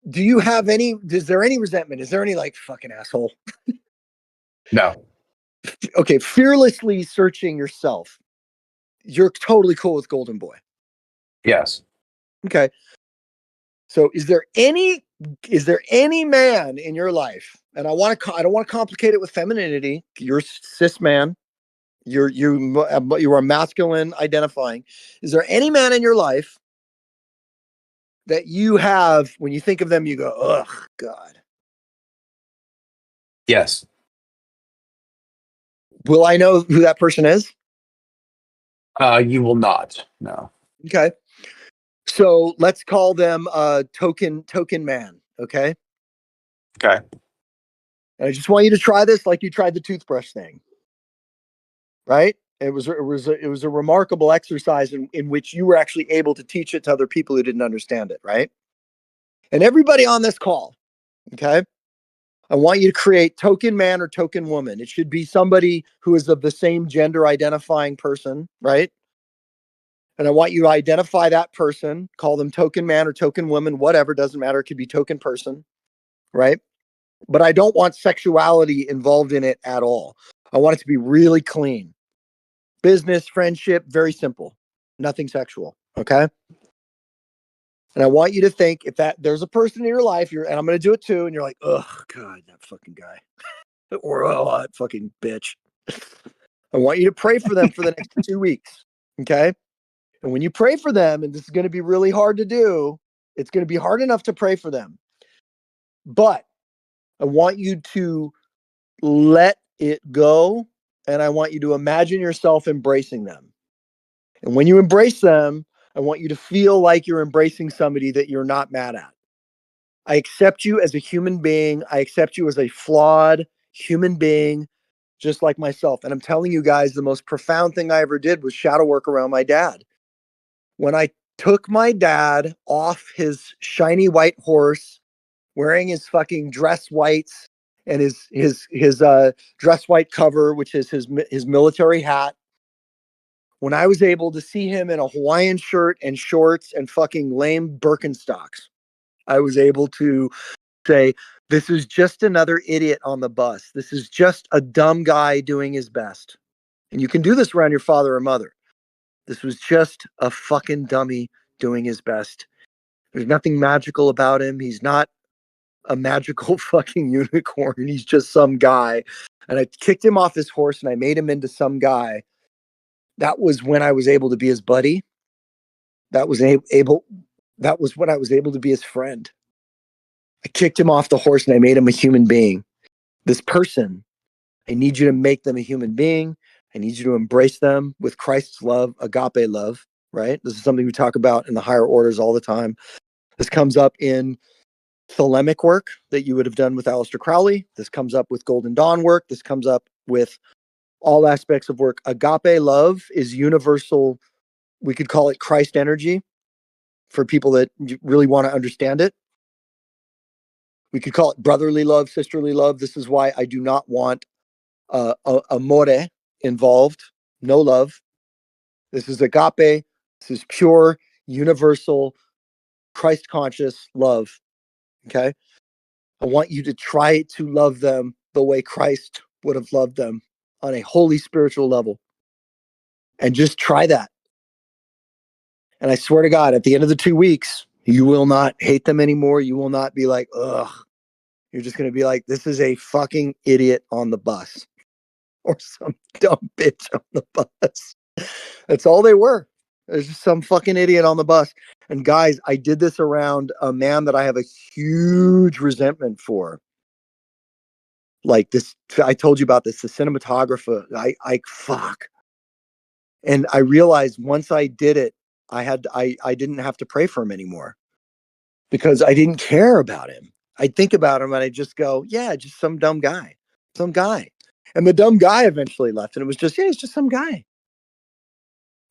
is there any resentment? Is there any like fucking asshole? No. Okay, fearlessly searching yourself. You're totally cool with golden boy. Yes. Okay. So is there any man in your life? And I don't want to complicate it with femininity. You're cis man. You are masculine identifying. Is there any man in your life that you have, when you think of them, you go, ugh, God? Yes. Will I know who that person is? You will not. No. Okay. So let's call them token man. Okay. Okay. And I just want you to try this like you tried the toothbrush thing. Right? It was a remarkable exercise in which you were actually able to teach it to other people who didn't understand it, right? And everybody on this call, okay? I want you to create token man or token woman. It should be somebody who is of the same gender identifying person, right? And I want you to identify that person, call them token man or token woman, whatever, doesn't matter. It could be token person, right? But I don't want sexuality involved in it at all. I want it to be really clean. Business, friendship, very simple. Nothing sexual, okay? And I want you to think, if that there's a person in your life, and I'm going to do it too, and you're like, oh, God, that fucking guy. Or, oh, that fucking bitch. I want you to pray for them for the next 2 weeks, okay? And when you pray for them, and this is going to be really hard to do, it's going to be hard enough to pray for them. But I want you to let it go, and I want you to imagine yourself embracing them. And when you embrace them, I want you to feel like you're embracing somebody that you're not mad at. I accept you as a human being. I accept you as a flawed human being, just like myself. And I'm telling you guys, the most profound thing I ever did was shadow work around my dad. When I took my dad off his shiny white horse, wearing his fucking dress whites and his dress white cover, which is his military hat. When I was able to see him in a Hawaiian shirt and shorts and fucking lame Birkenstocks, I was able to say, this is just another idiot on the bus. This is just a dumb guy doing his best. And you can do this around your father or mother. This was just a fucking dummy doing his best. There's nothing magical about him. He's not a magical fucking unicorn. He's just some guy. And I kicked him off his horse and I made him into some guy. That was when I was able to be his buddy. That was that was when I was able to be his friend. I kicked him off the horse and I made him a human being. This person, I need you to make them a human being. I need you to embrace them with Christ's love, agape love, right? This is something we talk about in the higher orders all the time. This comes up in thelemic work that you would have done with Aleister Crowley. This comes up with Golden Dawn work. This comes up with all aspects of work. Agape love is universal. We could call it Christ energy for people that really want to understand it. We could call it brotherly love, sisterly love. This is why I do not want amore involved. No love. This is agape. This is pure, universal, Christ conscious love. Okay. I want you to try to love them the way Christ would have loved them on a holy spiritual level. And just try that. And I swear to God, at the end of the 2 weeks, you will not hate them anymore. You will not be like, ugh. You're just going to be like, this is a fucking idiot on the bus or some dumb bitch on the bus. That's all they were. There's just some fucking idiot on the bus. And guys, I did this around a man that I have a huge resentment for. Like this, I told you about this, the cinematographer. I fuck. And I realized once I did it, I didn't have to pray for him anymore because I didn't care about him. I think about him and I just go, yeah, just some dumb guy, some guy. And the dumb guy eventually left. And it was just, yeah, he's just some guy.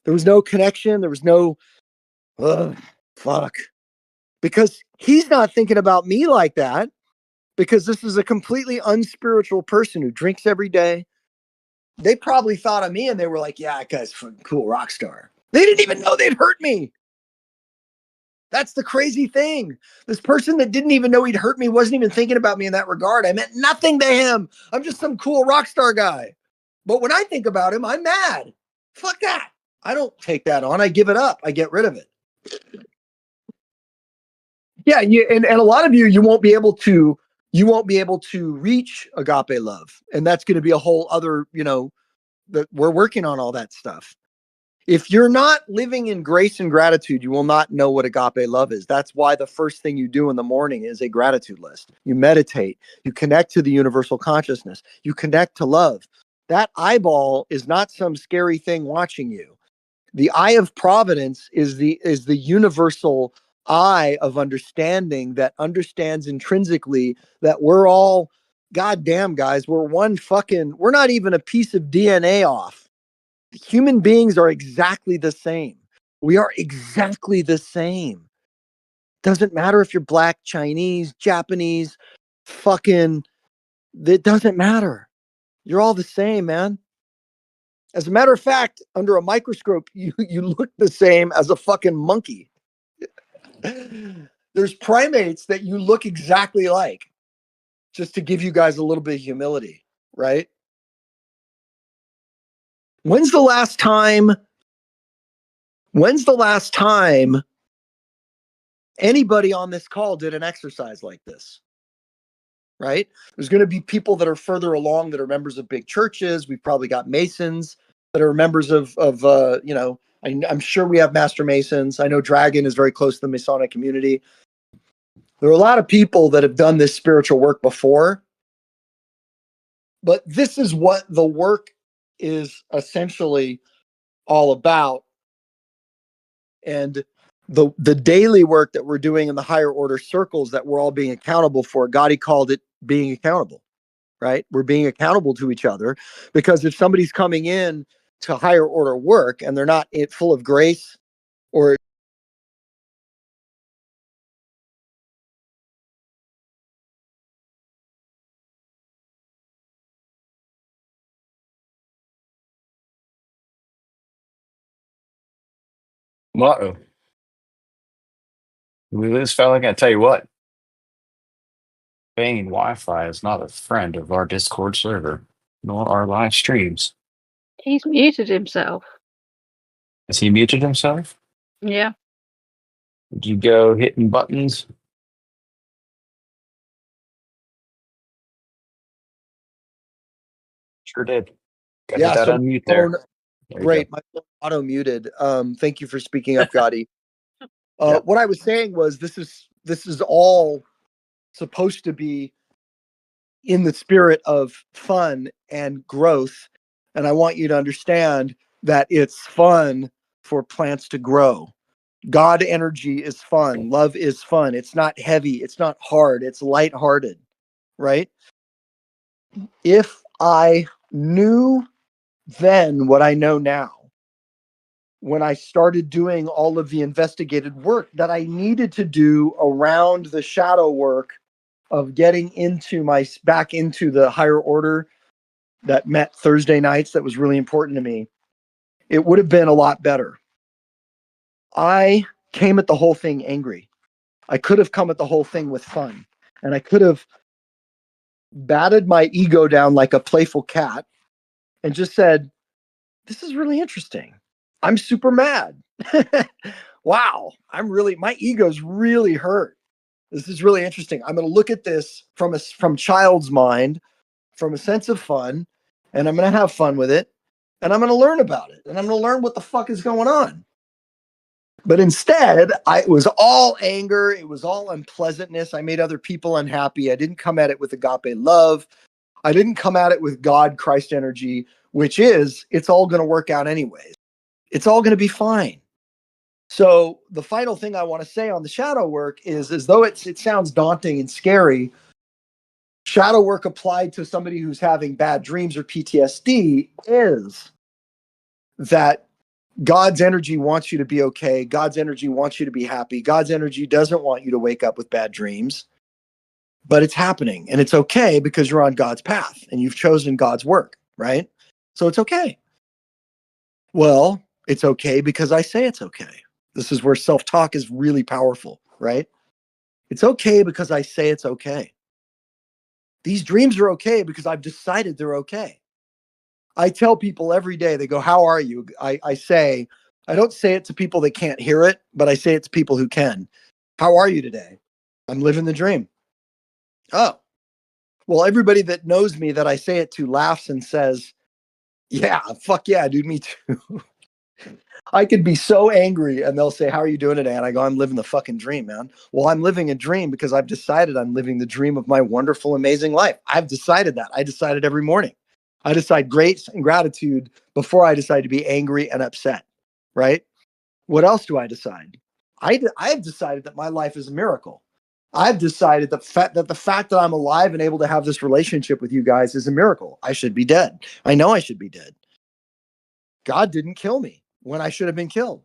There was no connection. There was no, fuck. Because he's not thinking about me like that. Because this is a completely unspiritual person who drinks every day. They probably thought of me and they were like, yeah, that guy's a cool rock star. They didn't even know they'd hurt me. That's the crazy thing. This person that didn't even know he'd hurt me wasn't even thinking about me in that regard. I meant nothing to him. I'm just some cool rock star guy. But when I think about him, I'm mad. Fuck that. I don't take that on. I give it up. I get rid of it. Yeah, and a lot of you won't be able to reach agape love. And that's going to be a whole other, that we're working on all that stuff. If you're not living in grace and gratitude, you will not know what agape love is. That's why the first thing you do in the morning is a gratitude list. You meditate, you connect to the universal consciousness, you connect to love. That eyeball is not some scary thing watching you. The eye of providence is the universal eye of understanding that understands intrinsically that we're all, goddamn guys, we're we're not even a piece of DNA off. Human beings are exactly the same. We are exactly the same. Doesn't matter if you're black, Chinese, Japanese, it doesn't matter. You're all the same, man. As a matter of fact, under a microscope, you look the same as a fucking monkey. There's primates that you look exactly like, just to give you guys a little bit of humility, right? When's the last time anybody on this call did an exercise like this? Right? There's going to be people that are further along that are members of big churches. We've probably got Masons that are members of I'm sure we have Master Masons. I know Dragon is very close to the Masonic community. There are a lot of people that have done this spiritual work before, but this is what the work is essentially all about. And the daily work that we're doing in the higher order circles that we're all being accountable for, Gotti called it being accountable, right? We're being accountable to each other, because if somebody's coming in to higher order work and they're not full of grace or Uh-oh. We lose fella. I tell you what. Banging Wi-Fi is not a friend of our Discord server, nor our live streams. He's muted himself. Has he muted himself? Yeah. Did you go hitting buttons? Sure did. Got yeah, that so unmute there. There you go. Great. My phone auto muted. Thank you for speaking up, Gotti. Yeah. What I was saying was this is all supposed to be in the spirit of fun and growth. And I want you to understand that it's fun for plants to grow. God energy is fun. Love is fun. It's not heavy. It's not hard. It's lighthearted, right? If I knew then what I know now, when I started doing all of the investigated work that I needed to do around the shadow work of getting back into the higher order that met Thursday nights, that was really important to me, it would have been a lot better. I came at the whole thing angry. I could have come at the whole thing with fun, and I could have batted my ego down like a playful cat and just said, this is really interesting. I'm super mad. Wow, my ego's really hurt. This is really interesting. I'm going to look at this from child's mind, from a sense of fun, and I'm going to have fun with it, and I'm going to learn about it, and I'm going to learn what the fuck is going on. But instead, it was all anger. It was all unpleasantness. I made other people unhappy. I didn't come at it with agape love. I didn't come at it with God, Christ energy, which is, it's all going to work out anyways. It's all going to be fine. So the final thing I want to say on the shadow work is, as though it sounds daunting and scary, shadow work applied to somebody who's having bad dreams or PTSD is that God's energy wants you to be okay. God's energy wants you to be happy. God's energy doesn't want you to wake up with bad dreams, but it's happening, and it's okay because you're on God's path and you've chosen God's work, right? So it's okay. Well, it's okay because I say it's okay. This is where self-talk is really powerful, right? It's okay because I say it's okay. These dreams are okay because I've decided they're okay. I tell people every day, they go, how are you? I don't say it to people that can't hear it, but I say it to people who can. How are you today? I'm living the dream. Oh, well, everybody that knows me that I say it to laughs and says, yeah, fuck yeah, dude, me too. I could be so angry and they'll say, how are you doing today? And I go, I'm living the fucking dream, man. Well, I'm living a dream because I've decided I'm living the dream of my wonderful, amazing life. I've decided that. I decided every morning. I decide grace and gratitude before I decide to be angry and upset, right? What else do I decide? I've decided that my life is a miracle. I've decided that the fact that I'm alive and able to have this relationship with you guys is a miracle. I should be dead. I know I should be dead. God didn't kill me when I should have been killed.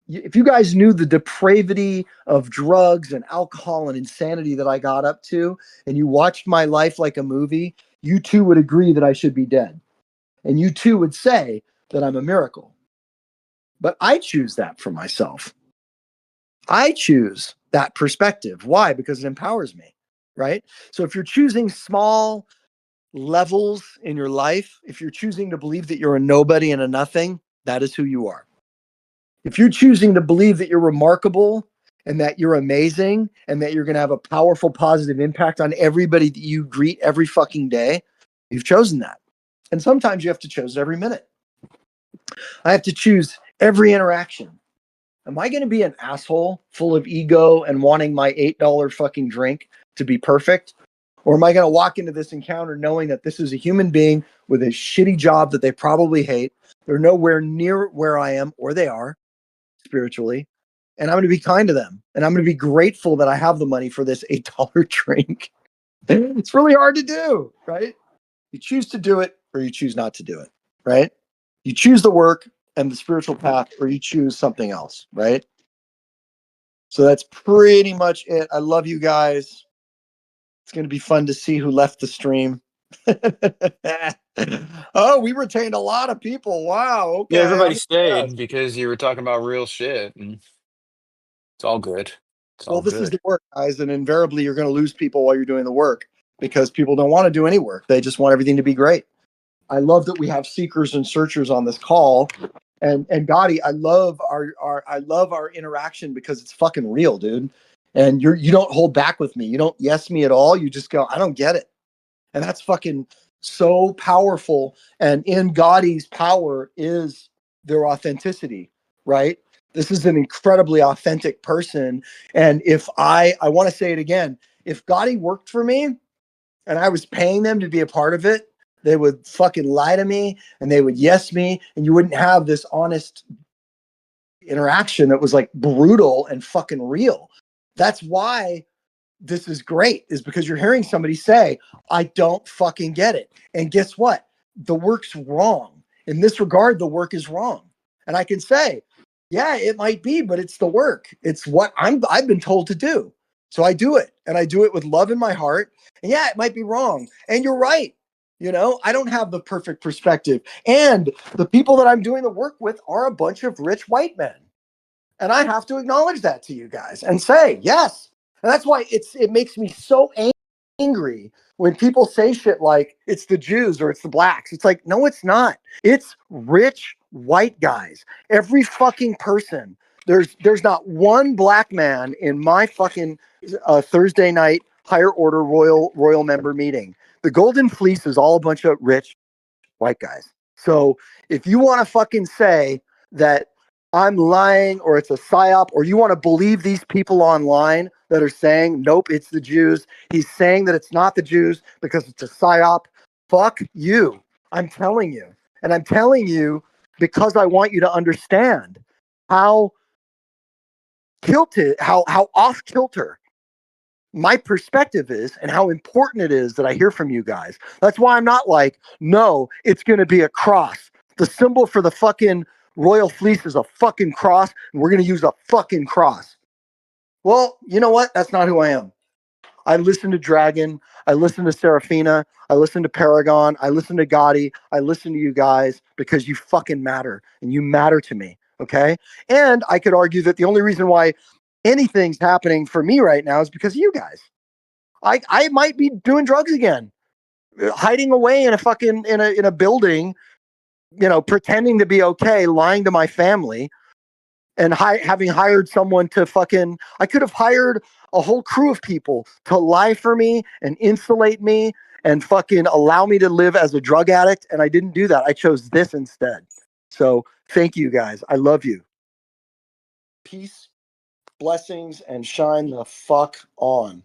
If you guys knew the depravity of drugs and alcohol and insanity that I got up to, and you watched my life like a movie, you too would agree that I should be dead. And you too would say that I'm a miracle. But I choose that for myself. I choose that perspective. Why? Because it empowers me, right? So if you're choosing small levels in your life, if you're choosing to believe that you're a nobody and a nothing, that is who you are. If you're choosing to believe that you're remarkable and that you're amazing and that you're going to have a powerful, positive impact on everybody that you greet every fucking day, you've chosen that. And sometimes you have to choose every minute. I have to choose every interaction. Am I going to be an asshole full of ego and wanting my $8 fucking drink to be perfect? Or am I going to walk into this encounter knowing that this is a human being with a shitty job that they probably hate? They're nowhere near where I am, or they are spiritually. And I'm going to be kind to them. And I'm going to be grateful that I have the money for this $8 drink. It's really hard to do, right? You choose to do it or you choose not to do it, right? You choose the work and the spiritual path, or you choose something else, right? So that's pretty much it. I love you guys. It's going to be fun to see who left the stream. Oh, we retained a lot of people. Wow. Okay. Yeah, everybody stayed because you were talking about real shit, and it's all good. It's all Well, this good. is the work, guys, and invariably you're going to lose people while you're doing the work because people don't want to do any work. They just want everything to be great. I love that we have seekers and searchers on this call. And Gotti, I love our interaction because it's fucking real, dude. And you don't hold back with me. You don't yes me at all. You just go, I don't get it. And that's fucking so powerful. And in Gotti's power is their authenticity, right? This is an incredibly authentic person. And if I want to say it again, if Gotti worked for me and I was paying them to be a part of it, they would fucking lie to me and they would yes me, and you wouldn't have this honest interaction that was like brutal and fucking real. That's why this is great, is because you're hearing somebody say, I don't fucking get it. And guess what? The work's wrong. In this regard, the work is wrong. And I can say, yeah, it might be, but it's the work. It's what I've been told to do. So I do it, and I do it with love in my heart. And yeah, it might be wrong. And you're right. You know, I don't have the perfect perspective. And the people that I'm doing the work with are a bunch of rich white men. And I have to acknowledge that to you guys and say, yes. And that's why it makes me so angry when people say shit like it's the Jews or it's the blacks. It's like, no, it's not. It's rich white guys. Every fucking person. There's not one black man in my fucking Thursday night higher order royal member meeting. The Golden Fleece is all a bunch of rich white guys. So if you want to fucking say that I'm lying or it's a psyop, or you want to believe these people online that are saying, nope, it's the Jews, he's saying that it's not the Jews because it's a psyop, fuck you. I'm telling you. And I'm telling you because I want you to understand how how off kilter my perspective is and how important it is that I hear from you guys. That's why I'm not like, no, it's going to be a cross. The symbol for the fucking royal fleece is a fucking cross, and we're going to use a fucking cross. Well, you know what? That's not who I am. I listen to Dragon. I listen to Serafina. I listen to Paragon. I listen to Gotti. I listen to you guys because you fucking matter, and you matter to me. Okay. And I could argue that the only reason why anything's happening for me right now is because of you guys. I might be doing drugs again, hiding away in a fucking in a building, you know, pretending to be okay, lying to my family, and having hired someone to fucking. I could have hired a whole crew of people to lie for me and insulate me and fucking allow me to live as a drug addict, and I didn't do that. I chose this instead. So thank you guys. I love you. Peace, blessings, and shine the fuck on.